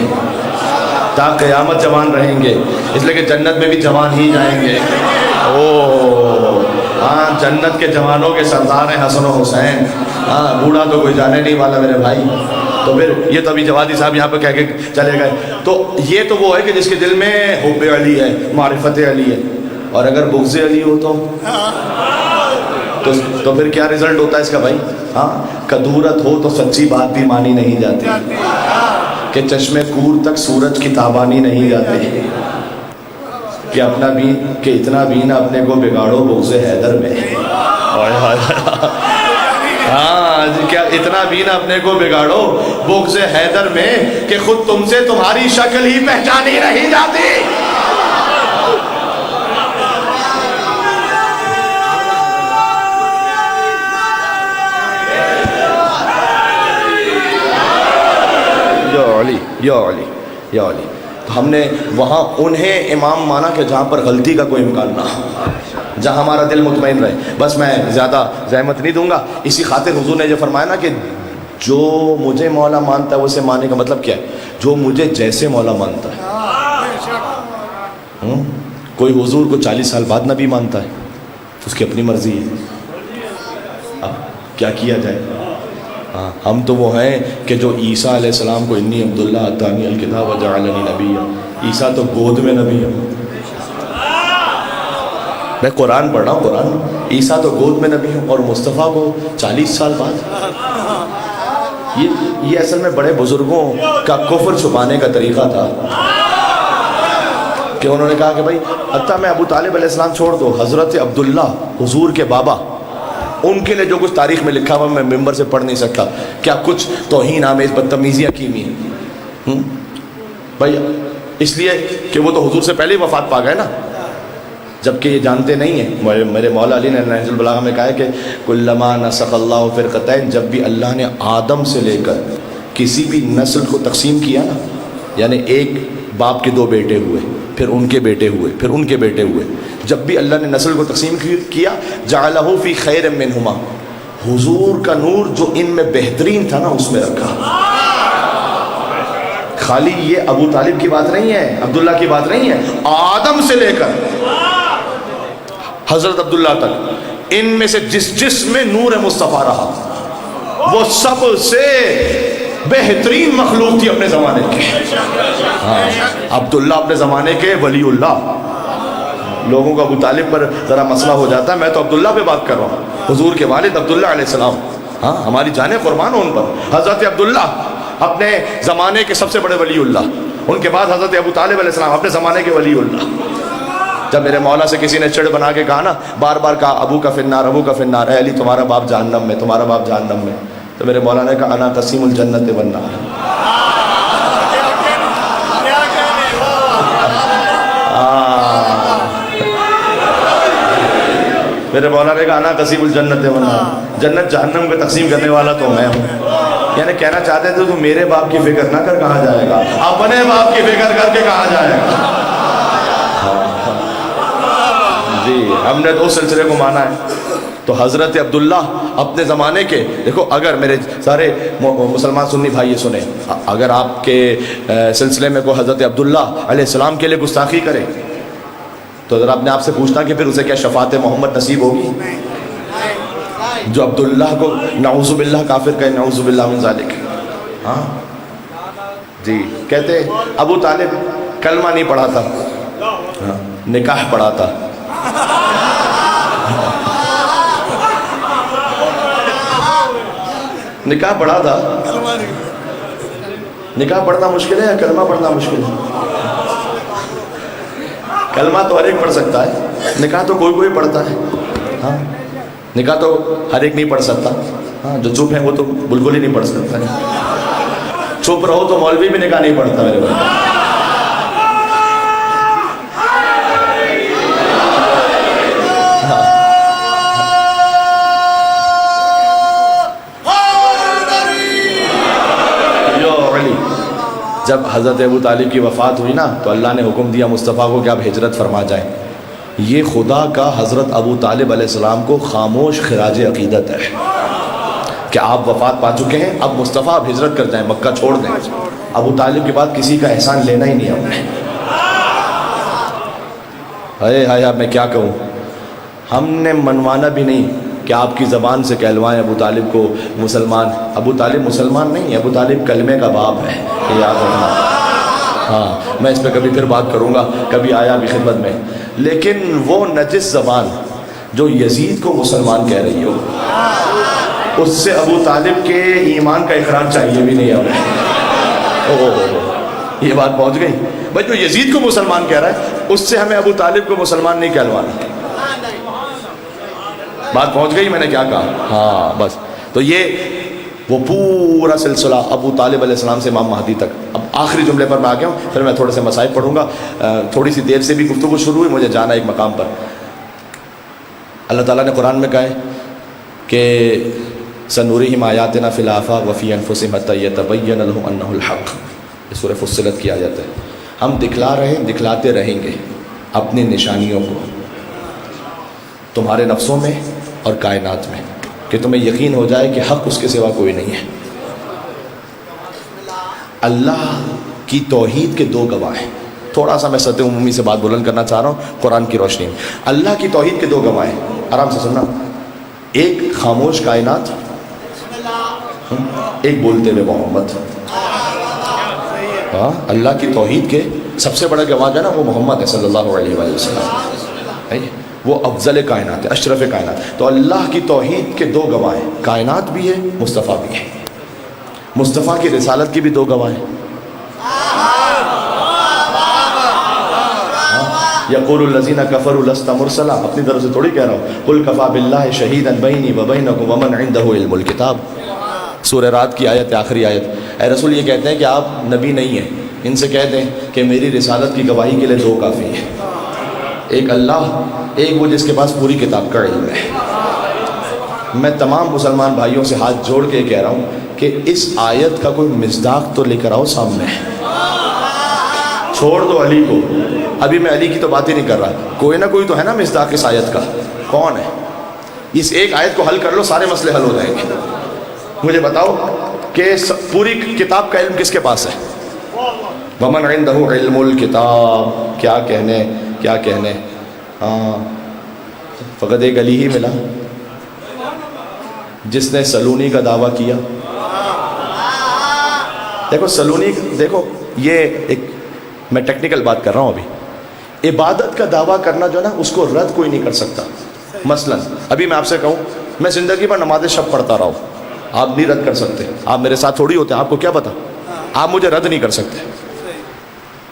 تا قیامت جوان رہیں گے، اس لیے کہ جنت میں بھی جوان ہی جائیں گے۔ ہاں جنت کے جوانوں کے سردار ہیں حسن و حسین، ہاں بوڑھا تو کوئی جانے نہیں والا میرے بھائی۔ تو پھر یہ تو ابھی جوادی صاحب یہاں پہ کہہ کے چلے گئے، تو یہ تو وہ ہے کہ جس کے دل میں حب علی ہے، معرفت علی ہے، اور اگر بغض علی ہو تو پھر کیا رزلٹ ہوتا ہے اس کا بھائی؟ ہاں کدورت ہو تو سچی بات بھی مانی نہیں جاتی، کہ چشمے کور تک سورج کی تابانی نہیں جاتے، کہ اپنا بھی کہ اتنا بھی نہ اپنے کو بگاڑو بغض حیدر میں۔ ہاں کیا اتنا بھی نہ اپنے کو بگاڑو بغض حیدر میں، کہ خود تم سے تمہاری شکل ہی پہچانی نہیں جاتی۔ یا علی۔ تو ہم نے وہاں انہیں امام مانا کہ جہاں پر غلطی کا کوئی امکان نہ ہو، جہاں ہمارا دل مطمئن رہے۔ بس میں زیادہ زحمت نہیں دوں گا، اسی خاطر حضور نے یہ فرمایا نا کہ جو مجھے مولا مانتا ہے اسے ماننے کا مطلب کیا ہے؟ جو مجھے جیسے مولا مانتا ہے۔ کوئی حضور کو 40 سال بعد نبی مانتا ہے، اس کی اپنی مرضی ہے، اب کیا کیا جائے؟ ہم تو وہ ہیں کہ جو عیسیٰ علیہ السلام کو انی عبداللہ اتانی الکتاب وجعلنی نبیا، عیسیٰ تو گود میں نبی ہے۔ میں قرآن پڑھ رہا ہوں، قرآن، عیسیٰ تو گود میں نبی ہوں، اور مصطفیٰ کو 40 سال بعد۔ یہ اصل میں بڑے بزرگوں کا کفر چھپانے کا طریقہ تھا، کہ انہوں نے کہا کہ بھائی حتیٰ میں ابو طالب علیہ السلام چھوڑ دو، حضرت عبداللہ حضور کے بابا، ان کے لیے جو کچھ تاریخ میں لکھا ہوا میں ممبر سے پڑھ نہیں سکتا، کیا کچھ توہین آمیز بدتمیزیاں کی ہوئی ہیں بھائی، اس لیے کہ وہ تو حضور سے پہلے ہی وفات پا گئے نا، جبکہ یہ جانتے نہیں ہیں۔ میرے مولا علی نے نہج البلاغہ میں کہا ہے کہ کلما نسخ اللہ فرقتین، جب بھی اللہ نے آدم سے لے کر کسی بھی نسل کو تقسیم کیا نا، یعنی ایک باپ کے 2 بیٹے ہوئے، پھر ان کے بیٹے ہوئے، پھر ان کے بیٹے ہوئے، جب بھی اللہ نے نسل کو تقسیم کیا، جعلہ فی خیر منہما، حضور کا نور جو ان میں بہترین تھا نا اس میں رکھا۔ خالی یہ ابو طالب کی بات نہیں ہے، عبداللہ کی بات نہیں ہے، آدم سے لے کر حضرت عبداللہ تک ان میں سے جس میں نور مصطفیٰ رہا وہ سب سے بہترین مخلوق تھی اپنے زمانے کے۔ عبداللہ اپنے زمانے کے ولی اللہ، لوگوں کو ابو طالب پر ذرا مسئلہ ہو جاتا ہے، میں تو عبداللہ پہ بات کر رہا ہوں، حضور کے والد عبداللہ علیہ السلام، ہاں ہماری جانیں قربان ہو ان پر۔ حضرت عبداللہ اپنے زمانے کے سب سے بڑے ولی اللہ، ان کے بعد حضرت ابو طالب علیہ السلام اپنے زمانے کے ولی اللہ۔ جب میرے مولا سے کسی نے چڑ بنا کے کہا نا، بار بار کہا ابو کا فنار، ابو کا فنار، اے علی تمہارا باپ جہنم میں، تمہارا باپ جہنم میں، تو میرے مولا نے کہا انا قسیم الجنت والنار۔ میرے مولا نے کہا انا قسیم الجنت والنار، جنت جہنم کا تقسیم کرنے والا تو میں ہوں۔ یعنی کہنا چاہتے تھے تو میرے باپ کی فکر نہ کر کہاں جائے گا، اپنے باپ کی فکر کر کے کہاں جائے گا۔ جی ہم نے تو اس سلسلے کو مانا ہے۔ تو حضرت عبداللہ اپنے زمانے کے، دیکھو اگر میرے سارے مسلمان سنی بھائی یہ سنیں، اگر آپ کے سلسلے میں کوئی حضرت عبداللہ علیہ السلام کے لیے گستاخی کرے تو اگر آپ نے آپ سے پوچھنا کہ پھر اسے کیا شفاعت محمد نصیب ہوگی؟ جو عبداللہ کو نعوذ باللہ کافر کہے، نعوذ باللہ من ذالک۔ ہاں جی کہتے ابو طالب کلمہ نہیں پڑھا تھا، نکاح پڑھا تھا۔ نکاح پڑھا تھا، نکاح پڑھنا مشکل ہے یا کلمہ پڑھنا مشکل ہے؟ کلمہ تو ہر ایک پڑھ سکتا ہے، نکاح تو کوئی کوئی پڑھتا ہے۔ ہاں نکاح تو ہر ایک نہیں پڑھ سکتا، ہاں جو چپ ہیں وہ تو بالکل ہی نہیں پڑھ سکتا ہے۔ چپ رہو تو مولوی بھی نکاح نہیں پڑھتا میرے بھائی۔ جب حضرت ابو طالب کی وفات ہوئی نا تو اللہ نے حکم دیا مصطفیٰ کو کہ آپ ہجرت فرما جائیں۔ یہ خدا کا حضرت ابو طالب علیہ السلام کو خاموش خراج عقیدت ہے کہ آپ وفات پا چکے ہیں، اب مصطفیٰ آپ ہجرت کر جائیں، مکہ چھوڑ دیں۔ ابو طالب کے بعد کسی کا احسان لینا ہی نہیں ہم نے۔ ہائے میں کیا کہوں، ہم نے منوانا بھی نہیں کہ آپ کی زبان سے کہلوائیں ابو طالب کو مسلمان۔ ابو طالب مسلمان نہیں ہے، ابو طالب کلمے کا باپ ہے، یہ یاد رکھنا۔ ہاں میں اس پہ کبھی پھر بات کروں گا، کبھی آیا بھی خدمت میں۔ لیکن وہ نجس زبان جو یزید کو مسلمان کہہ رہی ہو، اس سے ابو طالب کے ایمان کا اقرار چاہیے بھی نہیں ہمیں۔ یہ بات پہنچ گئی بھائی. جو یزید کو مسلمان کہہ رہا ہے اس سے ہمیں ابو طالب کو مسلمان نہیں کہلوانا. بات پہنچ گئی میں نے کیا کہا؟ ہاں بس. تو یہ وہ پورا سلسلہ ابو طالب علیہ السلام سے امام مہدی تک. اب آخری جملے پر میں آ گیا ہوں, پھر میں تھوڑے سے مسائل پڑھوں گا. تھوڑی سی دیر سے بھی گفتگو شروع ہوئی, مجھے جانا ایک مقام پر. اللہ تعالیٰ نے قرآن میں کہا ہے کہ سنورہم آیاتنا فی الآفاق وفی انفسہم حتی یتبین لہم انہ الحق. یہ سورہ فصلت کی آیت ہے. ہم دکھلا رہے ہیں, دکھلاتے رہیں گے اپنی نشانیوں کو تمہارے نفسوں میں اور کائنات میں, کہ تمہیں یقین ہو جائے کہ حق اس کے سوا کوئی نہیں ہے. اللہ کی توحید کے دو گواہ ہیں. تھوڑا سا میں سطح عمومی سے بات بلند کرنا چاہ رہا ہوں قرآن کی روشنی میں. اللہ کی توحید کے دو گواہ ہیں, آرام سے سننا. ایک خاموش کائنات, ایک بولتے ہوئے محمد. ہاں, اللہ کی توحید کے سب سے بڑا گواہ جو ہے نا وہ محمد ہے صلی اللہ علیہ وآلہ وسلم. وہ افضل کائنات ہے, اشرف کائنات. تو اللہ کی توحید کے دو گواہ ہیں, کائنات بھی ہے, مصطفیٰ بھی ہے. مصطفیٰ کی رسالت کی بھی دو گواہ ہیں. یقول الذین کفروا لست مرسلا, اپنی طرف سے تھوڑی کہہ رہا ہوں. قل کفی باللہ شہیدا بینی وبینکم ومن عندہ علم الکتاب. سورہ رات کی آیت, آخری آیت. اے رسول یہ کہتے ہیں کہ آپ نبی نہیں ہیں, ان سے کہہ دیں کہ میری رسالت کی گواہی کے لیے دو کافی ہیں, ایک اللہ, ایک وہ جس کے پاس پوری کتاب کا علم ہے. میں تمام مسلمان بھائیوں سے ہاتھ جوڑ کے کہہ رہا ہوں کہ اس آیت کا کوئی مصداق تو لے کر آؤ سامنے. چھوڑ دو علی کو, ابھی میں علی کی تو بات ہی نہیں کر رہا, کوئی نہ کوئی تو ہے نا مصداق اس آیت کا. کون ہے؟ اس ایک آیت کو حل کر لو, سارے مسئلے حل ہو جائیں گے. مجھے بتاؤ کہ پوری کتاب کا علم کس کے پاس ہے؟ ومن عندہ علم الکتاب. کیا کہنے, کیا کہنے. ہاں, فقط ایک علی ہی ملا جس نے سلونی کا دعویٰ کیا. دیکھو سلونی, دیکھو یہ ایک میں ٹیکنیکل بات کر رہا ہوں. ابھی عبادت کا دعویٰ کرنا جو ہے نا اس کو رد کوئی نہیں کر سکتا. مثلا ابھی میں آپ سے کہوں میں زندگی پر نماز شب پڑھتا رہا ہوں, آپ نہیں رد کر سکتے. آپ میرے ساتھ تھوڑی ہوتے ہیں, آپ کو کیا پتا, آپ مجھے رد نہیں کر سکتے.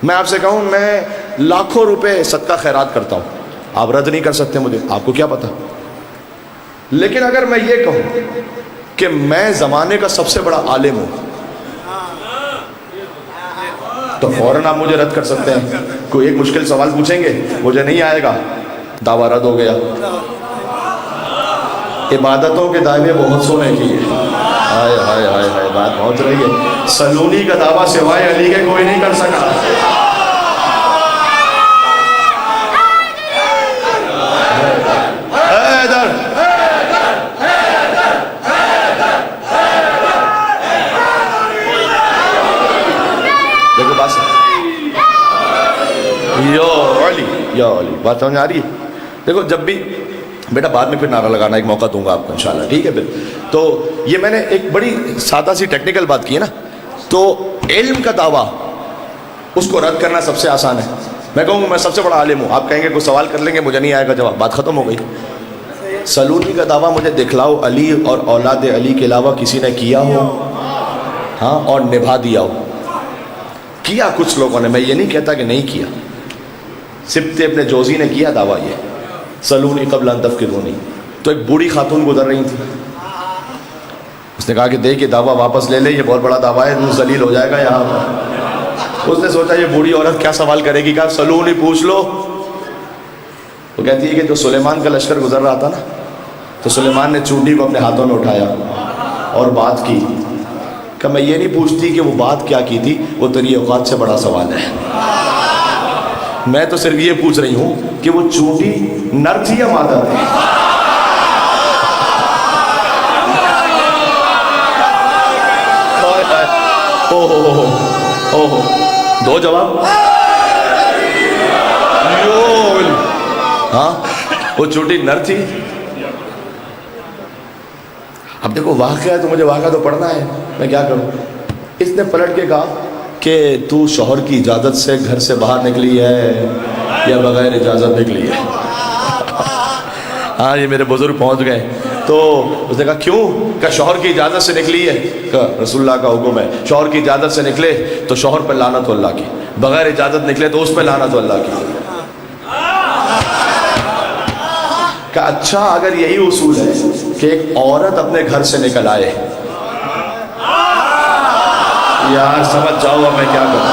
میں آپ سے کہوں میں لاکھوں روپے صدقہ خیرات کرتا ہوں, آپ رد نہیں کر سکتے مجھے, آپ کو کیا پتا. لیکن اگر میں یہ کہوں کہ میں زمانے کا سب سے بڑا عالم ہوں تو فوراً آپ مجھے رد کر سکتے ہیں. کوئی ایک مشکل سوال پوچھیں گے, مجھے نہیں آئے گا, دعویٰ رد ہو گیا. عبادتوں کے دعوے بہت سونے کیے. ہائے ہائے ہائے ہائے, بات پہنچ رہی ہے. سلونی کا دعویٰ سوائے علی کے کوئی نہیں کر سکا. دیکھو بات یا علی, بات سمجھ آ رہی ہے. دیکھو جب بھی بیٹا بعد میں پھر نعرہ لگانا, ایک موقع دوں گا آپ کو انشاءاللہ, ٹھیک ہے. پھر تو یہ میں نے ایک بڑی سادہ سی ٹیکنیکل بات کی ہے نا. تو علم کا دعویٰ اس کو رد کرنا سب سے آسان ہے. میں کہوں گا میں سب سے بڑا عالم ہوں, آپ کہیں گے کوئی سوال کر لیں گے, مجھے نہیں آئے گا جواب, بات ختم ہو گئی. سلونی کا دعویٰ مجھے دکھلاؤ علی اور اولاد علی کے علاوہ کسی نے کیا ہو, ہاں, اور نبھا دیا ہو. کیا کچھ لوگوں نے, میں یہ نہیں کہتا کہ نہیں کیا. سبط ابن جوزی نے کیا دعویٰ یہ, سلونی قبل ان تفقدونی. تو ایک بوڑھی خاتون گزر رہی تھی, اس نے کہا کہ دیکھ یہ دعویٰ واپس لے لے, یہ بہت بڑا دعویٰ ہے, ذلیل ہو جائے گا یہاں پر. اس نے سوچا یہ بوڑھی عورت کیا سوال کرے گی, کہا سلونی پوچھ لو. وہ کہتی ہے کہ جو سلیمان کا لشکر گزر رہا تھا نا, تو سلیمان نے چونٹی کو اپنے ہاتھوں میں اٹھایا اور بات کی. کہ میں یہ نہیں پوچھتی کہ وہ بات کیا کی تھی, وہ تیری اوقات سے بڑا سوال ہے. میں تو صرف یہ پوچھ رہی ہوں کہ وہ چونٹی نر تھی یا مادہ تھی. دو جواب. ہاں, وہ چونٹی نر تھی. اب دیکھو واقعہ ہے تو مجھے واقعہ تو پڑھنا ہے, میں کیا کروں. اس نے پلٹ کے کہا کہ تو شوہر کی اجازت سے گھر سے باہر نکلی ہے یا بغیر اجازت نکلی ہے. ہاں یہ میرے بزرگ پہنچ گئے. تو اس نے کہا کیوں؟ کہ شوہر کی اجازت سے نکلی ہے. کہ رسول اللہ کا حکم ہے شوہر کی اجازت سے نکلے تو شوہر پہ لعنت اللہ کی, بغیر اجازت نکلے تو اس پہ لعنت اللہ کی. کہ اچھا اگر یہی اصول ہے کہ ایک عورت اپنے گھر سے نکل آئے, یار سمجھ جاؤ اب میں کیا کروں.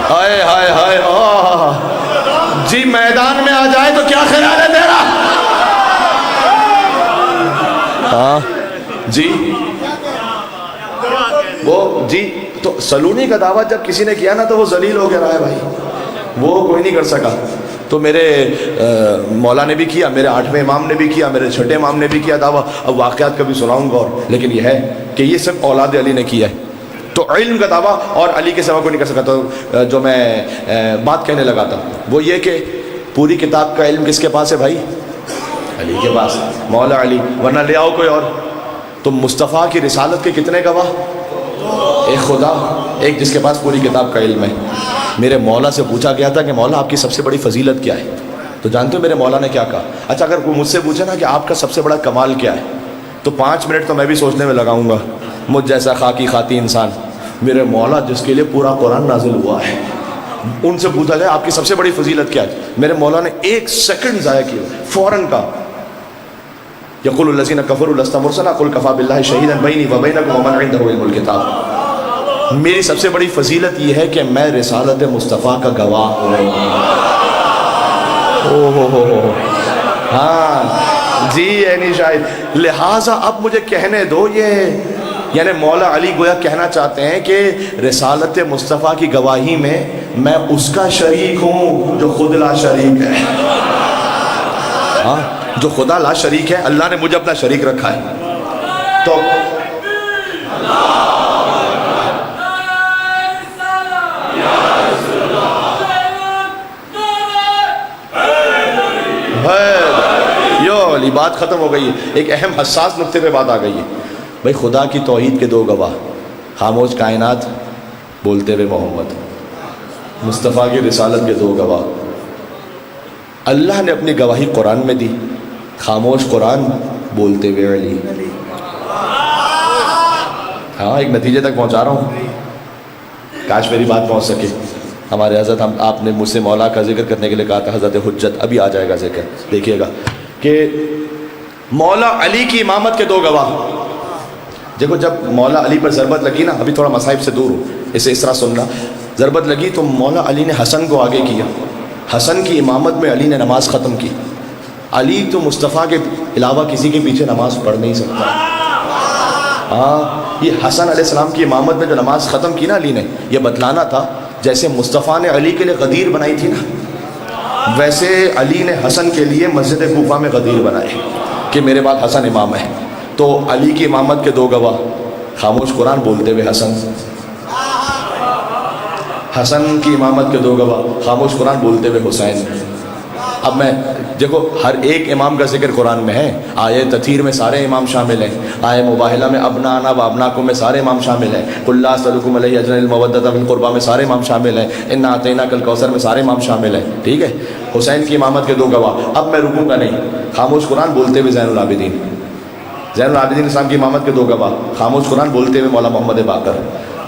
ہائے ہائے ہائے جی میدان میں آ جائے تو کیا خیال ہے تیرا؟ ہاں جی وہ جی تو سلونی کا دعویٰ جب کسی نے کیا نا تو وہ ذلیل ہو گیا رہا ہے بھائی, وہ کوئی نہیں کر سکا. تو میرے مولا نے بھی کیا, میرے 8ویں امام نے بھی کیا, میرے 6ٹھے امام نے بھی کیا دعویٰ. اب واقعات کبھی سناؤں گا اور, لیکن یہ ہے کہ یہ سب اولاد علی نے کیا ہے. تو علم کا دعویٰ اور علی کے سوا کوئی نہیں کر سکا. تو جو میں بات کہنے لگا تھا وہ یہ کہ پوری کتاب کا علم کس کے پاس ہے بھائی؟ علی کے پاس, مولا علی, ورنہ لے آؤ کوئی اور. تو مصطفیٰ کی رسالت کے کتنے گواہ؟ ایک خدا, ایک جس کے پاس پوری کتاب کا علم ہے. میرے مولا سے پوچھا گیا تھا کہ مولا آپ کی سب سے بڑی فضیلت کیا ہے؟ تو جانتے ہو میرے مولا نے کیا کہا؟ اچھا اگر کوئی مجھ سے پوچھے نا کہ آپ کا سب سے بڑا کمال کیا ہے, تو 5 منٹ تو میں بھی سوچنے میں لگاؤں گا. مجھ جیسا خاکی خاتی انسان, میرے مولا جس کے لیے پورا قرآن نازل ہوا ہے, ان سے پوچھا جائے آپ کی سب سے بڑی فضیلت کیا ہے, میرے مولا نے 1 سیکنڈ ضائع کیا, فوراً کہا یقول الذین کفروا لست مرسلا قل کفی باللہ شہیدا بینی و بینکم ومن عندہ علم الکتاب. میری سب سے بڑی فضیلت یہ ہے کہ میں رسالت مصطفیٰ کا گواہ ہوں. ہاں جی اینی شاہد. لہٰذا اب مجھے کہنے دو, یہ یعنی مولا علی گویا کہنا چاہتے ہیں کہ رسالت مصطفیٰ کی گواہی میں میں اس کا شریک ہوں جو خود لا شریک ہے. ہاں جو خدا لا شریک ہے, اللہ نے مجھے اپنا شریک رکھا ہے. تو یو والی بات ختم ہو گئی ہے. ایک اہم حساس نقطے پہ بات آ گئی ہے بھائی. خدا کی توحید کے 2 گواہ, خاموش کائنات بولتے ہوئے محمد, مصطفیٰ کی رسالت کے 2 گواہ. اللہ نے اپنی گواہی قرآن میں دی, خاموش قرآن بولتے ہوئے علی. ہاں ایک نتیجے تک پہنچا رہا ہوں, کاش میری بات پہنچ سکے. ہمارے حضرت, آپ نے مجھ سے مولا کا ذکر کرنے کے لیے کہا تھا, حضرت حجت, ابھی آ جائے گا ذکر, دیکھیے گا کہ مولا علی کی امامت کے 2 گواہ. دیکھو جب مولا علی پر ضربت لگی نا, ابھی تھوڑا مصائب سے دور ہو, اسے اس طرح سننا, ضربت لگی تو مولا علی نے حسن کو آگے کیا. حسن کی امامت میں علی نے نماز ختم کی. علی تو مصطفیٰ کے علاوہ کسی کے پیچھے نماز پڑھ نہیں سکتا. ہاں یہ حسن علیہ السلام کی امامت میں جو نماز ختم کی نا علی نے, یہ بتلانا تھا جیسے مصطفیٰ نے علی کے لیے غدیر بنائی تھی نا, ویسے علی نے حسن کے لیے مسجد کوفہ میں غدیر بنائے کہ میرے بعد حسن امام ہے. تو علی کی امامت کے 2 گواہ, خاموش قرآن بولتے ہوئے حسن, حسن کی امامت کے 2 گواہ, خاموش قرآن بولتے ہوئے حسین. اب میں دیکھو ہر ایک امام کا ذکر قرآن میں ہے. آیے تطہیر میں سارے امام شامل ہیں, آیے مباہلہ میں ابنانا و ابناکم میں سارے امام شامل ہیں, قل لا اسألکم علیہ اجرا الا المودۃ فی القربیٰ میں سارے امام شامل ہیں, انا اعطیناک الکوثر میں سارے امام شامل ہیں. ٹھیک ہے, حسین کی امامت کے 2 گواہ. اب میں رکوں گا نہیں, خاموش قرآن بولتے ہوئے زین العابدین, زین العابدین اسلام کی امامت کے 2 گواہ, خاموش قرآن بولتے ہوئے مولا محمد باقر,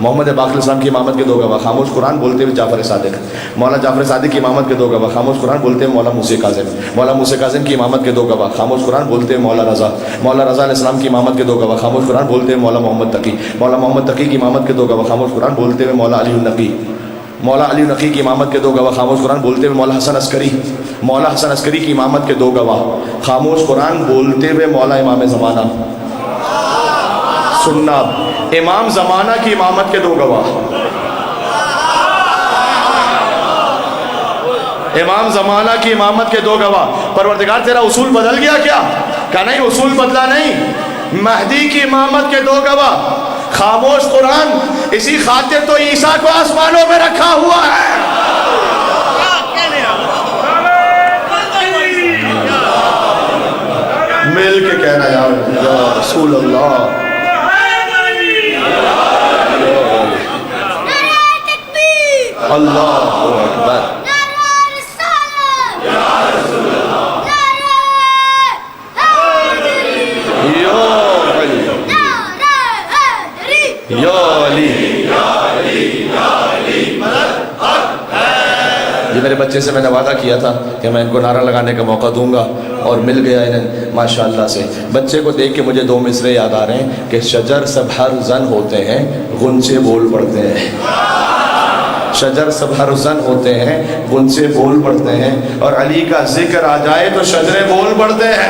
محمد باقر اسلام کی امامت کے 2 گواہ, خاموش قرآن بولتے ہوئے جعفر صادق, مولا جعفر صادق کی امامت کے 2 گواہ, خاموش قرآن بولتے ہوئے مولا موسیٰ کاظم, مولا موسیٰ کاظم کی امامت کے 2 گواہ, خاموش قرآن بولتے ہوئے مولا رضا, مولا رضا علیہ السلام کی امامت کے 2 گواہ, خاموش قرآن بولتے ہوئے مولا محمد تقی, مولا محمد تقی کی امامت کے 2 گواہ, خاموش قرآن بولتے ہوئے مولا علی النقی, مولا علی النقی کی امامت کے 2 گواہ, خاموش قرآن بولتے ہوئے مولا حسن عسکری, مولا حسن عسکری کی امامت کے 2 گواہ, خاموش قرآن بولتے ہوئے مولا امام زمانہ. سننا, امام زمانہ کی امامت کے 2 گواہ, امام زمانہ کی امامت کے 2 گواہ. پروردگار تیرا اصول بدل گیا کیا؟ کہا نہیں, اصول بدلا نہیں. مہدی کی امامت کے 2 گواہ, خاموش قرآن اسی خاطر تو عیسیٰ کو آسمانوں میں رکھا ہوا ہے. مل کے کہنا یا رسول اللہ. اللہ اکبر. یہ میرے بچے سے میں نے وعدہ کیا تھا کہ میں ان کو نعرہ لگانے کا موقع دوں گا، اور مل گیا انہیں ماشاءاللہ سے۔ بچے کو دیکھ کے مجھے 2 مصرے یاد آ رہے ہیں کہ شجر سب ہر زن ہوتے ہیں، غنچے بول پڑتے ہیں۔ شجر سب ہر زن ہوتے ہیں، غنچے بول پڑتے ہیں، اور علی کا ذکر آ جائے تو شجرے بول پڑتے ہیں۔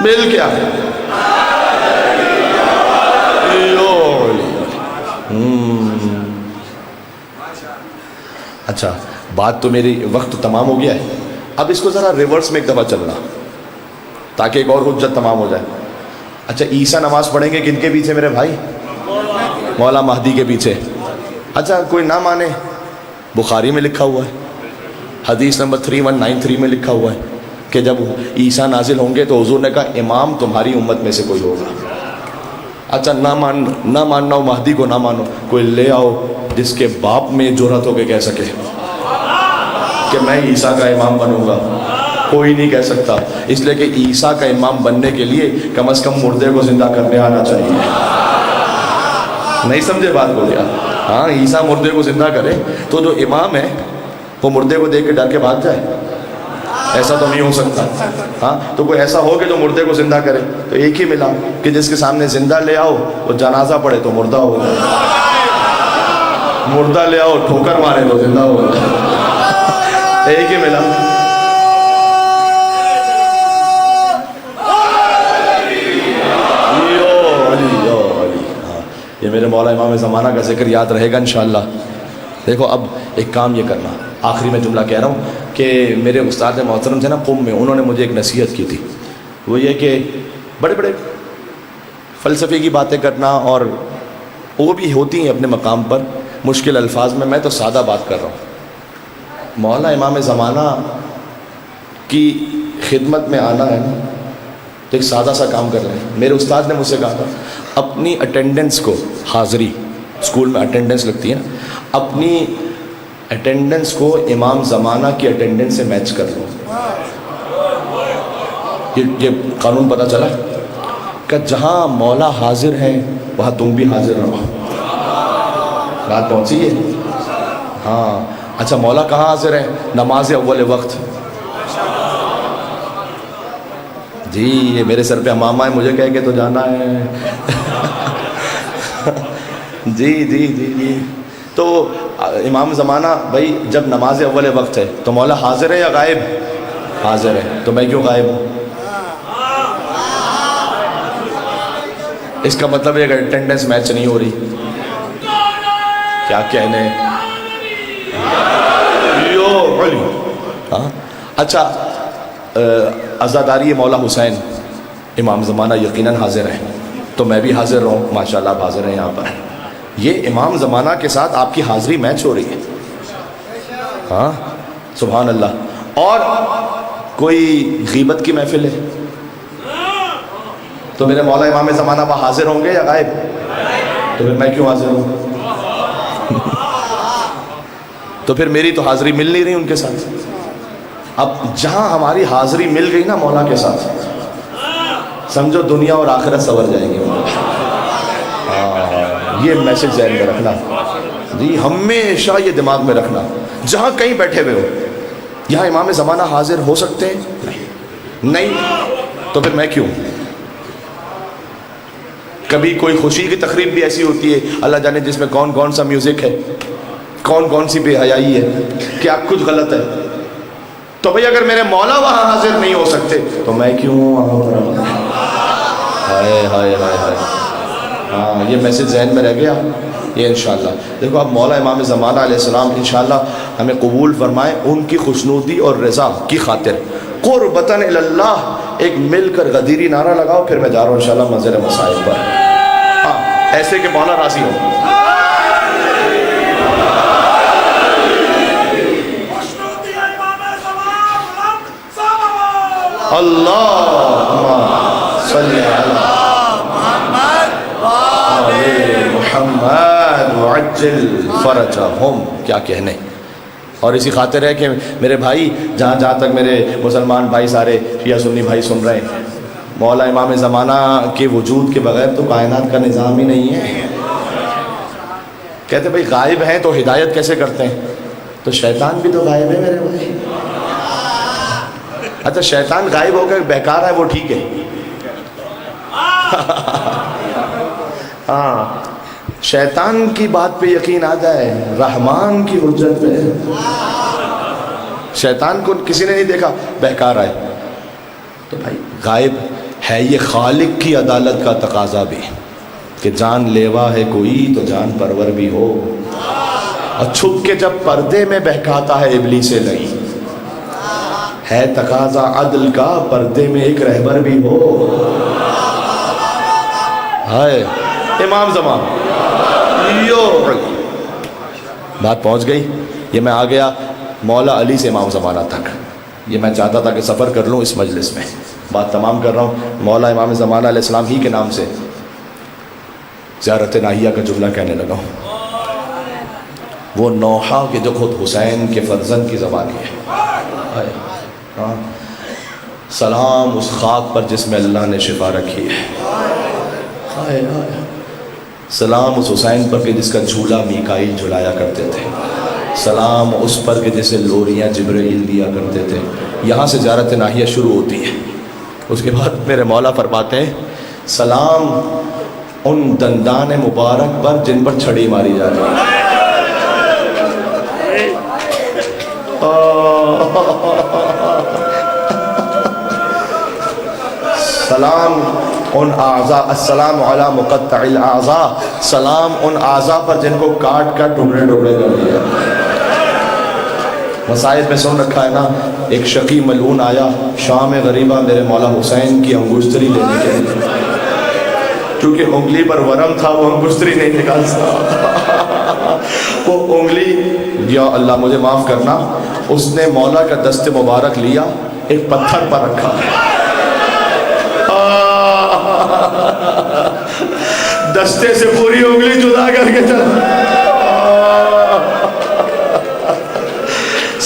مل کیا ہے؟ اچھا، بات تو میری وقت تمام ہو گیا ہے، اب اس کو ذرا ریورس میں ایک دفعہ چلنا تاکہ ایک اور حجت تمام ہو جائے۔ اچھا، عیسیٰ نماز پڑھیں گے کن کے پیچھے میرے بھائی؟ مولا مہدی کے پیچھے۔ اچھا، کوئی نہ مانے، بخاری میں لکھا ہوا ہے، حدیث نمبر 3193 میں لکھا ہوا ہے کہ جب عیسیٰ نازل ہوں گے تو حضور نے کہا امام تمہاری امت میں سے کوئی ہوگا۔ اچھا، نہ ماننا ہو مہدی کو، نہ مانو، کوئی لے آؤ جس کے باپ میں جرأت ہو کے کہہ سکے کہ میں عیسیٰ کا امام بنوں گا۔ کوئی نہیں کہہ سکتا، اس لیے کہ عیسیٰ کا امام بننے کے لیے کم از کم مردے کو زندہ کرنے آنا چاہیے۔ نہیں سمجھے بات کو کیا؟ ہاں، عیسیٰ مردے کو زندہ کرے تو جو امام ہے وہ مردے کو دیکھ کے ڈر کے بھاگ جائے؟ ایسا تو نہیں ہو سکتا۔ ہاں، تو کوئی ایسا ہو کہ جو مردے کو زندہ کرے، تو ایک ہی ملا کہ جس کے سامنے زندہ لے آؤ وہ جنازہ پڑھے تو مردہ ہو جائے، مردہ لے آؤ ٹھوکر مارے تو زندہ ہو جائے، ایک ہی ملا۔ یہ میرے مولا امام زمانہ کا ذکر یاد رہے گا انشاءاللہ۔ دیکھو، اب ایک کام یہ کرنا، آخری میں جملہ کہہ رہا ہوں کہ میرے استاد محترم تھے نا قم میں، انہوں نے مجھے ایک نصیحت کی تھی، وہ یہ کہ بڑے بڑے فلسفے کی باتیں کرنا، اور وہ بھی ہوتی ہیں اپنے مقام پر مشکل الفاظ میں تو سادہ بات کر رہا ہوں۔ مولا امام زمانہ کی خدمت میں آنا ہے نا تو ایک سادہ سا کام کر رہے ہیں۔ میرے استاد نے مجھ سے کہا تھا اپنی اٹینڈنس کو، حاضری اسکول میں اٹینڈنس لگتی ہے نا، اپنی اٹینڈنس کو امام زمانہ کی اٹینڈنس سے میچ کر لو۔ یہ قانون پتہ چلا کہ جہاں مولا حاضر ہے وہاں تم بھی حاضر رہو۔ بات پہنچی ہے؟ ہاں۔ اچھا، مولا کہاں حاضر ہے؟ نماز اول وقت۔ جی، یہ میرے سر پہ امامہ ہے، مجھے کہہ کے تو جانا ہے۔ جی جی جی جی، تو امام زمانہ بھائی جب نماز اول وقت ہے تو مولا حاضر ہے یا غائب؟ حاضر ہے، تو میں کیوں غائب ہوں؟ اس کا مطلب ہے کہ اٹینڈنس میچ نہیں ہو رہی۔ کیا کہنے؟ اچھا، عزاداری مولا حسین امام زمانہ یقیناً حاضر ہے، تو میں بھی حاضر رہوں۔ ماشاءاللہ آپ حاضر ہیں یہاں پر۔ یہ امام زمانہ کے ساتھ آپ کی حاضری میچ ہو رہی ہے۔ ہاں، سبحان اللہ۔ اور کوئی غیبت کی محفل ہے تو میرے مولا امام زمانہ وہاں حاضر ہوں گے یا غائب؟ تو پھر میں کیوں حاضر ہوں؟ تو پھر میری تو حاضری مل نہیں رہی ان کے ساتھ۔ اب جہاں ہماری حاضری مل گئی نا مولا کے ساتھ، سمجھو دنیا اور آخرت سنور جائیں گے۔ یہ میسج ذہن میں رکھنا جی، ہمیشہ یہ دماغ میں رکھنا، جہاں کہیں بیٹھے ہوئے ہو، یہاں امام زمانہ حاضر ہو سکتے ہیں؟ نہیں، تو پھر میں کیوں؟ کبھی کوئی خوشی کی تقریب بھی ایسی ہوتی ہے، اللہ جانے جس میں کون کون سا میوزک ہے، کون کون سی بے حیائی ہے، کیا کچھ غلط ہے۔ تو بھئی اگر میرے مولا وہاں حاضر نہیں ہو سکتے تو میں کیوں وہاں پر؟ ہائے ہائے ہائے ہائے۔ ہاں، یہ میسج ذہن میں رہ گیا یہ انشاءاللہ۔ دیکھو، اب مولا امام زمانہ علیہ السلام انشاءاللہ ہمیں قبول فرمائے، ان کی خوشنودی اور رضا کی خاطر قربتاً اللہ ایک مل کر غدیری نعرہ لگاؤ، پھر میں جا رہا ہوں انشاءاللہ منظر مسائل پر۔ ہاں، ایسے کہ مولا راضی ہو۔ اللہم صلی علی محمد وعجل فرجہم۔ کیا کہنے۔ اور اسی خاطر ہے کہ میرے بھائی، جہاں تک میرے مسلمان بھائی سارے شیعہ سنی بھائی سن رہے ہیں، مولا امام زمانہ کے وجود کے بغیر تو کائنات کا نظام ہی نہیں ہے. کہتے بھائی غائب ہیں تو ہدایت کیسے کرتے ہیں؟ تو شیطان بھی تو غائب ہے میرے بھائی. اچھا شیطان غائب ہو کر بیکار ہے وہ ٹھیک ہے. ہاں شیطان کی بات پہ یقین آ جائے، رحمان کی حجت پہ. شیطان کو کسی نے نہیں دیکھا بیکار آئے. تو بھائی غائب ہے، یہ خالق کی عدالت کا تقاضا بھی کہ جان لیوا ہے کوئی تو جان پرور بھی ہو، اور چھپ کے جب پردے میں بہکاتا ہے ابلیس لئی، ہے تقاضا عدل کا پردے میں ایک رہبر بھی ہو. ہائے امام زمان بات پہنچ گئی. یہ میں آ گیا مولا علی سے امام زمانہ تک. یہ میں چاہتا تھا کہ سفر کر لوں اس مجلس میں. بات تمام کر رہا ہوں. مولا امام زمانہ علیہ السلام ہی کے نام سے زیارت ناہیہ کا جملہ کہنے لگا ہوں. وہ نوحہ کہ جو خود حسین کے فرزند کی زبان ہے. سلام اس خاک پر جس میں اللہ نے شفا رکھی ہے. سلام اس حسین پر کہ جس کا جھولا میکائیل جھلایا کرتے تھے. سلام اس پر کہ جسے لوریاں جبرائیل دیا کرتے تھے. یہاں سے زیارت ناہیہ شروع ہوتی ہے. اس کے بعد میرے مولا فرماتے ہیں سلام ان دندان مبارک پر جن پر چھڑی ماری جاتی ہے. سلام ان اعضاء، السلام علی مقطع الاعضاء، سلام ان اعضاء پر جن کو کاٹ کر ٹکڑے ٹکڑے کر دیا. مسائل میں سن رکھا ہے نا. ایک شقی ملعون آیا شام غریبہ میرے مولا حسین کی انگشتری لینے کے لیے. کیونکہ انگلی پر ورم تھا وہ انگشتری نہیں نکال سکا. وہ انگلی، یا اللہ مجھے معاف کرنا، اس نے مولا کا دست مبارک لیا ایک پتھر پر رکھا، دستے سے پوری انگلی جدا کر کے چلا.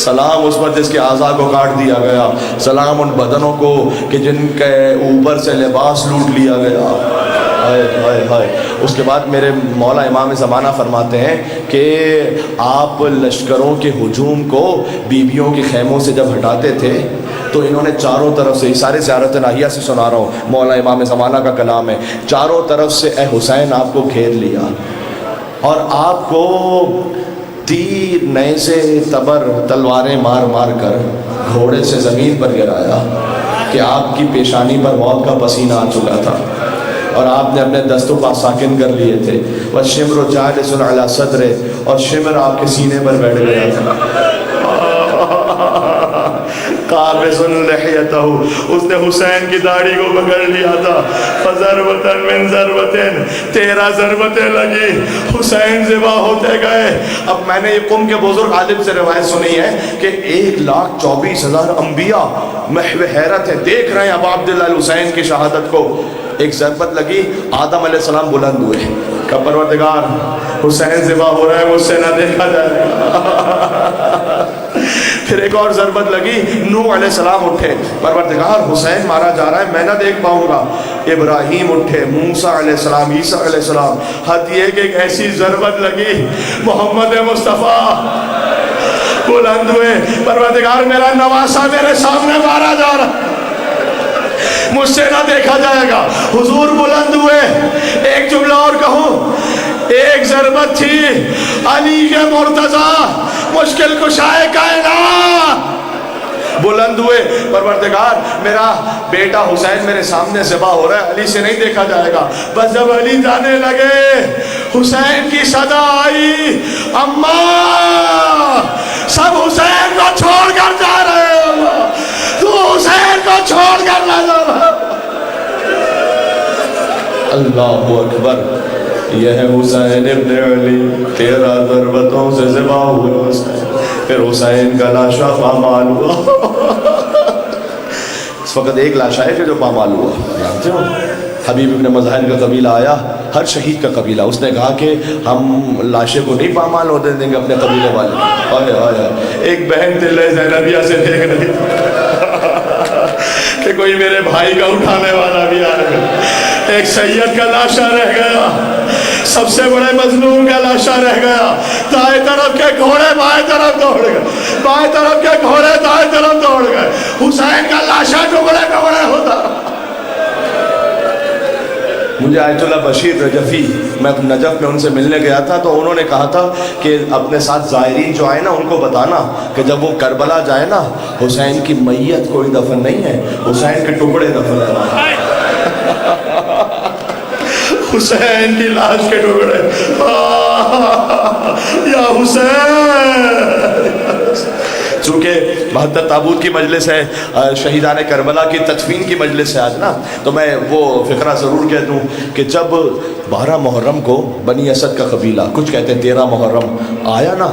سلام اس پر جس کے اعضاء کو کاٹ دیا گیا. سلام ان بدنوں کو کہ جن کے اوپر سے لباس لوٹ لیا گیا. ہائے ہائے ہائے. اس کے بعد میرے مولا امام زمانہ فرماتے ہیں کہ آپ لشکروں کے ہجوم کو بیویوں کے خیموں سے جب ہٹاتے تھے تو انہوں نے چاروں طرف سے، سارے زیارت ناہیہ سے سنا رہا ہوں، مولا امام زمانہ کا کلام ہے، چاروں طرف سے اے حسین آپ کو گھیر لیا اور آپ کو تیر، نیزے، تبر، تلواریں مار مار کر گھوڑے سے زمین پر گرایا کہ آپ کی پیشانی پر موت کا پسینہ آ چکا تھا اور آپ نے اپنے دستوں پاس ساکن کر لیے تھے. وَالشِّمْرُ جَالِسٌ عَلَى صَدْرِهِ، اور شمر آپ کے سینے پر بیٹھ گیا تھا. قَابِضٌ لِحْيَتَهُ، اس نے حسین کی داڑھی کو پکڑ لیا تھا. فَضَرْبَةً مِّن ضَرْبَةٍ، 13 ضربتیں لگی، حسین ذبح ہوتے گئے. اب میں نے یہ قوم کے بزرگ عالم سے روایت سنی ہے کہ 1,24,000 انبیاء محو حیرت ہے، دیکھ رہے ہیں ابا عبداللہ الحسین کی شہادت کو. ایک ضربت لگی، آدم علیہ السلام بلند ہوئے کہ پروردگار حسین ذبح ہو رہا ہے، مجھ سے نہ دیکھا جائے گا. پھر ایک اور ضربت لگی، نوح علیہ السلام اٹھے، پروردگار حسین مارا جا رہا ہے، میں نہ دیکھ پاؤں گا. ابراہیم اٹھے، موسیٰ علیہ السلام، عیسیٰ علیہ السلام. حد یہ کہ ایک ایسی ضربت لگی، محمد مصطفیٰ بلند ہوئے، پروردگار میرا نواسہ میرے سامنے مارا جا رہا ہے، مجھ سے نہ دیکھا جائے گا. حضور بلند ہوئے. ایک جملہ اور کہوں، ایک ضربت تھی، علی مرتضیٰ مشکل کشائے کائنات بلند ہوئے، پروردگار میرا بیٹا حسین میرے سامنے ذبح ہو رہا ہے، علی سے نہیں دیکھا جائے گا. بس جب علی جانے لگے، حسین کی صدا آئی، اماں سب حسین کو چھوڑ کر جا رہے ہو، تو حسین کو چھوڑ کر نہ جا. اللہ اکبر. یہ ہے حسین ابن علی، 13 ضربتوں سے ذبح ہوئے حسین. پھر حسین کا لاشا پامال ہوا. اس وقت ایک لاشا ہے جو پامال ہوا، جانتے ہو؟ حبیب ابن مظاہر کا قبیلہ آیا، ہر شہید کا قبیلہ. اس نے کہا کہ ہم لاشے کو نہیں پامال ہوتے دیں گے اپنے قبیلے والے. آئے آئے. ایک بہن دل زینبیہ سے دیکھ رہی کہ کہ کوئی میرے بھائی کا اٹھانے والا بھی آئے گا. ایک سید کا لاشا رہ گیا, سب سے بڑے مظلوم کا لاشا رہ گیا. دائیں طرف کے گھوڑے بائیں طرف دوڑ گئے, بائیں طرف کے گھوڑے دائیں طرف دوڑ گئے. حسین کا لاشا ٹکڑے ٹکڑے ہوتا. مجھے آیت اللہ بشیر رجفی, میں نجف میں ان سے ملنے گیا تھا, تو انہوں نے کہا تھا کہ اپنے ساتھ زائرین جو آئے نا ان کو بتانا کہ جب وہ کربلا جائے نا, حسین کی میت کوئی دفن نہیں ہے, حسین کے ٹکڑے دفن ہے. حسین کی لاش کے ٹکڑے, یا حسین. چونکہ 72 تابوت کی مجلس ہے, شہیدان کربلا کی تدفین کی مجلس ہے آج نا, تو میں وہ فقرہ ضرور کہہ دوں کہ جب 12 محرم کو بنی اسد کا قبیلہ, کچھ کہتے ہیں 13 محرم آیا نا,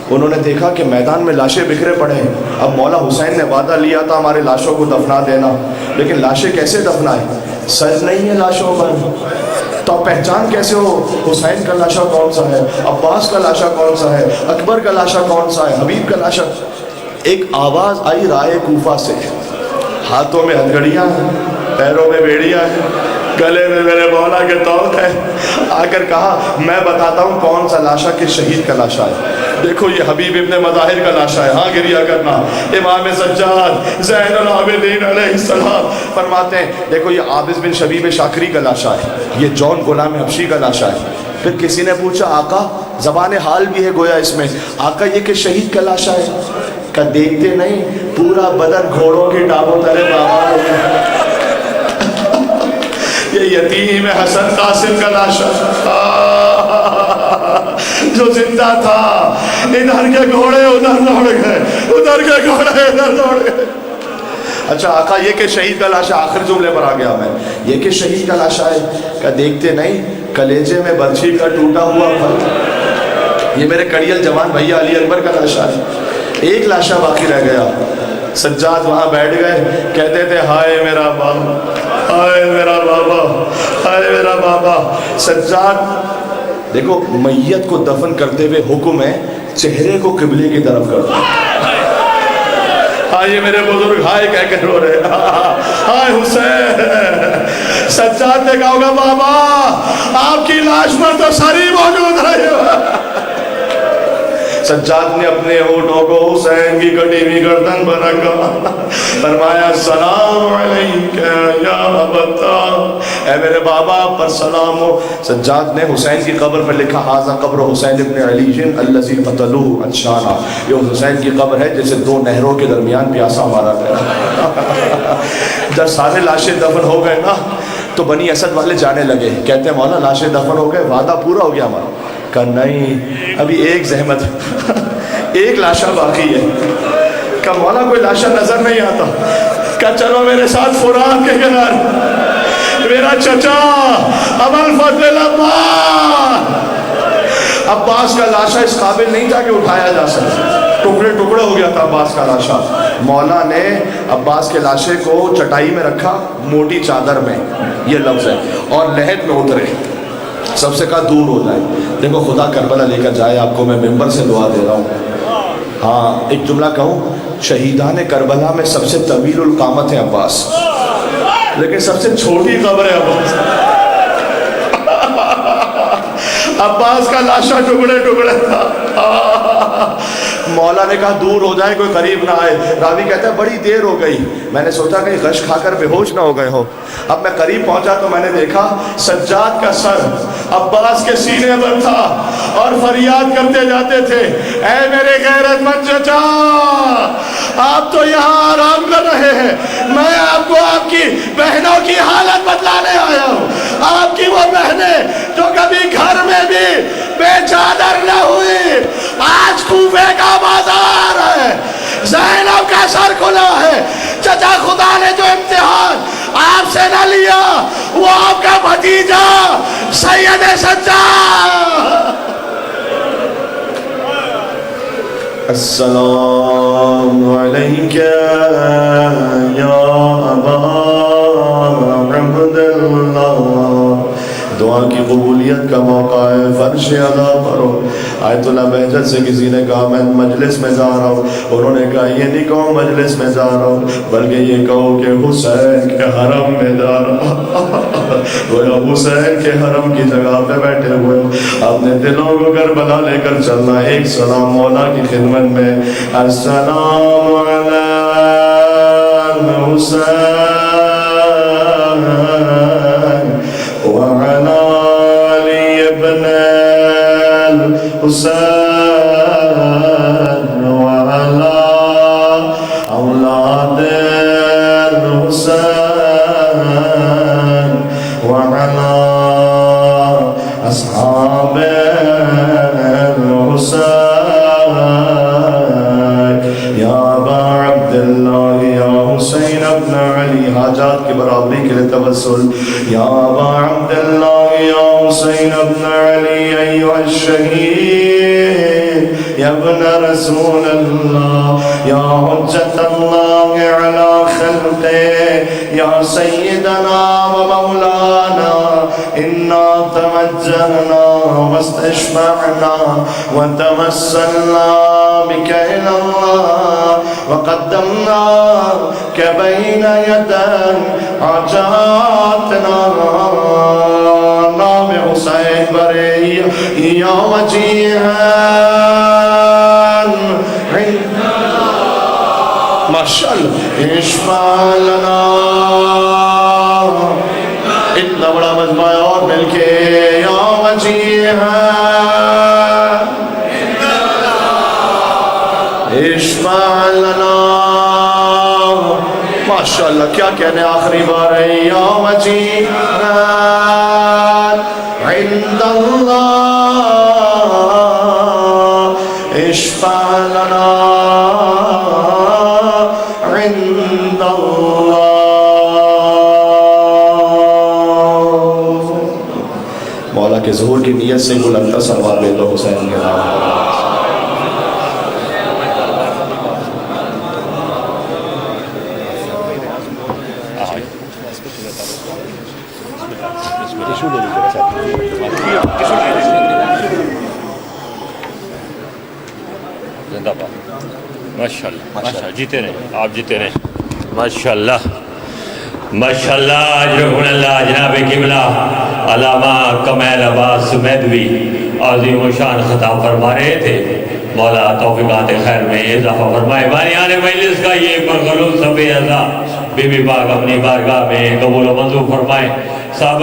انہوں نے دیکھا کہ میدان میں لاشیں بکھرے پڑے ہیں. اب مولا حسین نے وعدہ لیا تھا ہمارے لاشوں کو دفنا دینا, لیکن لاشیں کیسے دفنائیں, سر نہیں ہے لاشوں پر, تو پہچان کیسے ہو حسین کا لاشا کون سا ہے, عباس کا لاشا کون سا ہے, اکبر کا لاشا کون سا ہے, حبیب کا لاشا. ایک آواز آئی رائے کوفہ سے, ہاتھوں میں ہتھکڑیاں ہیں, پیروں میں بیڑیاں ہیں, گلے میں میرے مولا کے توق ہے. آ کر کہا میں بتاتا ہوں کون سا لاشا کس شہید کا لاشا ہے. دیکھو یہ حبیب ابن مظاہر کا لاشا ہے. ہاں گریا کرنا. امام سجاد زین العابدین علیہ السلام فرماتے ہیں دیکھو یہ عابس بن شبیب شاکری کا لاشا ہے, یہ جون غلام حبشی کا لاشا ہے. پھر کسی نے پوچھا آقا, زبان حال بھی ہے گویا اس میں, آقا یہ کہ شہید کا لاشا ہے؟ کہ دیکھتے نہیں پورا بدن گھوڑوں کی ٹانگوں تلے بابا ہو گیا. یہ یتیم حسن قاسم کا لاشا جو زندہ تھا, ادھر کے گھوڑے ادھر دوڑ گئے, ادھر کے گھوڑے ادھر دوڑ گئے. اچھا آقا یہ کہ شہید کا لاشا, آخر جملے پر آ گیا میں, یہ کہ شہید کا لاشا ہے؟ کہ دیکھتے نہیں کلیجے میں برچھی کا ٹوٹا ہوا پھل, یہ میرے کڑیل جوان بھیا علی اکبر کا لاشا ہے. ایک لاشا باقی رہ گیا. سجاد وہاں بیٹھ گئے, کہتے تھے ہائے میرا بابا, ہائے میرا بابا, ہائے میرا بابا. سجاد دیکھو میت کو دفن کرتے ہوئے حکم ہے چہرے کو قبلے کی طرف کر دو. ہائے میرے بزرگ ہائے کہہ کے رو رہے, ہائے حسین. سجاد نے کہا ہوگا بابا آپ کی لاش پر تو سر ہی موجود ہے. سجاد نے اپنے ہونٹوں کو حسین کی کٹی ہوئی گردن پر رکھا, فرمایا السلام علیکہ یا ابتا, اے میرے بابا پر سلام ہو. سجاد نے حسین کی قبر پر لکھا ھذا قبر حسین ابن علی الذی قتلوہ انشانا, یہ حسین کی قبر ہے جسے 2 نہروں کے درمیان پیاسا مارا گیا. جب سارے لاشیں دفن ہو گئے نا تو بنی اسد والے جانے لگے, کہتے ہیں مولا لاشیں دفن ہو گئے, وعدہ پورا ہو گیا ہمارا. کہا نہیں ابھی ایک زحمت, ایک لاشا باقی ہے. کہا مولا کوئی لاشا نظر نہیں آتا. کہا چلو میرے ساتھ فرات کے کنارے, میرا چچا ابو الفضل عباس کا لاشا اس قابل نہیں تھا کہ اٹھایا جا سکے, ٹکڑے ٹکڑے ہو گیا تھا عباس کا لاشا. مولا نے عباس کے لاشے کو چٹائی میں رکھا, موٹی چادر میں, یہ لفظ ہے, اور لحد میں اترے, سب سے کہا دور ہو جائے. دیکھو خدا کربلا لے کر جائے آپ کو, میں ممبر سے دعا دے رہا ہوں. ہاں ایک جملہ کہوں, شہیدان کربلا میں سب سے طویل القامت ہے عباس, لیکن سب سے چھوٹی قبر ہے عباس. عباس کا لاشا ٹکڑے ٹکڑے تھا. مولا نے کہا دور ہو جائے کوئی قریب نہ آئے. راوی کہتا ہے بڑی دیر ہو گئی, میں نے سوچا کہیں غش کھا کر بے ہوش نہ ہو گئے ہو. اب میں قریب پہنچا تو میں نے دیکھا سجاد کا سر عباس کے سینے پر تھا اور فریاد کرتے جاتے تھے, اے میرے غیرت مند چچا آپ تو یہاں آرام کر رہے ہیں, میں آپ کو آپ کی بہنوں کی حالت بتلانے آیا ہوں. آپ کی وہ بہنیں جو کبھی گھر میں بھی بے چادر نہ ہوئی, آج کوفے کا بازار ہے, زینب کا سر کھلا ہے. چچا خدا نے جو امتحان آپ سے نہ لیا وہ آپ کا بھتیجا سید سجاد. السلام علیکہ یا ابا عبداللہ, دعا کی قبولیت کا موقع ہے، فرش ادا کرو۔ آیت اللہ بہجت سے کسی نے کہا میں مجلس میں جا رہا ہوں، انہوں نے کہا یہ نہیں کہو مجلس میں جا رہا ہوں، بلکہ یہ کہو کہ حسین کے حرم میں جا رہا ہوں۔ گویا حسین کے حرم کی جگہ پہ بیٹھے ہوئے اپنے دلوں کو کربلا لے کر چلنا۔ ایک سلام مولا کی خدمت میں، السلام علی الحسین وعلی علی ابن الحسین وعلی اولاد الحسین وعلی اصحاب الحسین یا ابا عبداللہ یا حسین ابن علی، حاجات کی برابری کے لئے توسل، یا ابا عبداللہ یا حسین ابن علی ایوہ الشہید یا ابن رسول اللہ یا حجت اللہ علی خلقے یا سیدنا و مولانا، انا توجہنا واستشفعنا وتوسلنا بك إلى الله وقدمناك بين يدي حاجاتنا، نام حسین برے یا وجیہا ماشاءاللہ اشفع لنا، اتنا بڑا مجمع ہے اور مل کے یا وجیہا اشفع لنا، ماشاءاللہ کیا کہنے آخری بار ہے، یا وجیہا عند اللہ اشفع لنا عند اللہ۔ مولا کے ظہور کی نیت سے بلند ثواب دے دو حسین کے نام پر۔ ماشاءاللہ ماشاءاللہ، جیتے رہیں آپ، جیتے رہیں ماشاءاللہ ماشاءاللہ۔ جرحون اللہ جناب قبلہ علامہ کمیل عباس سمیدوی عظیم و شان خطاب فرما رہے تھے، مولا توفیقات خیر میں اضافہ فرمائے، بانیان مجلس کا یہ پرغلوظ سب اعضا بی بی پاک اپنی بارگاہ میں قبول و منظور فرمائے۔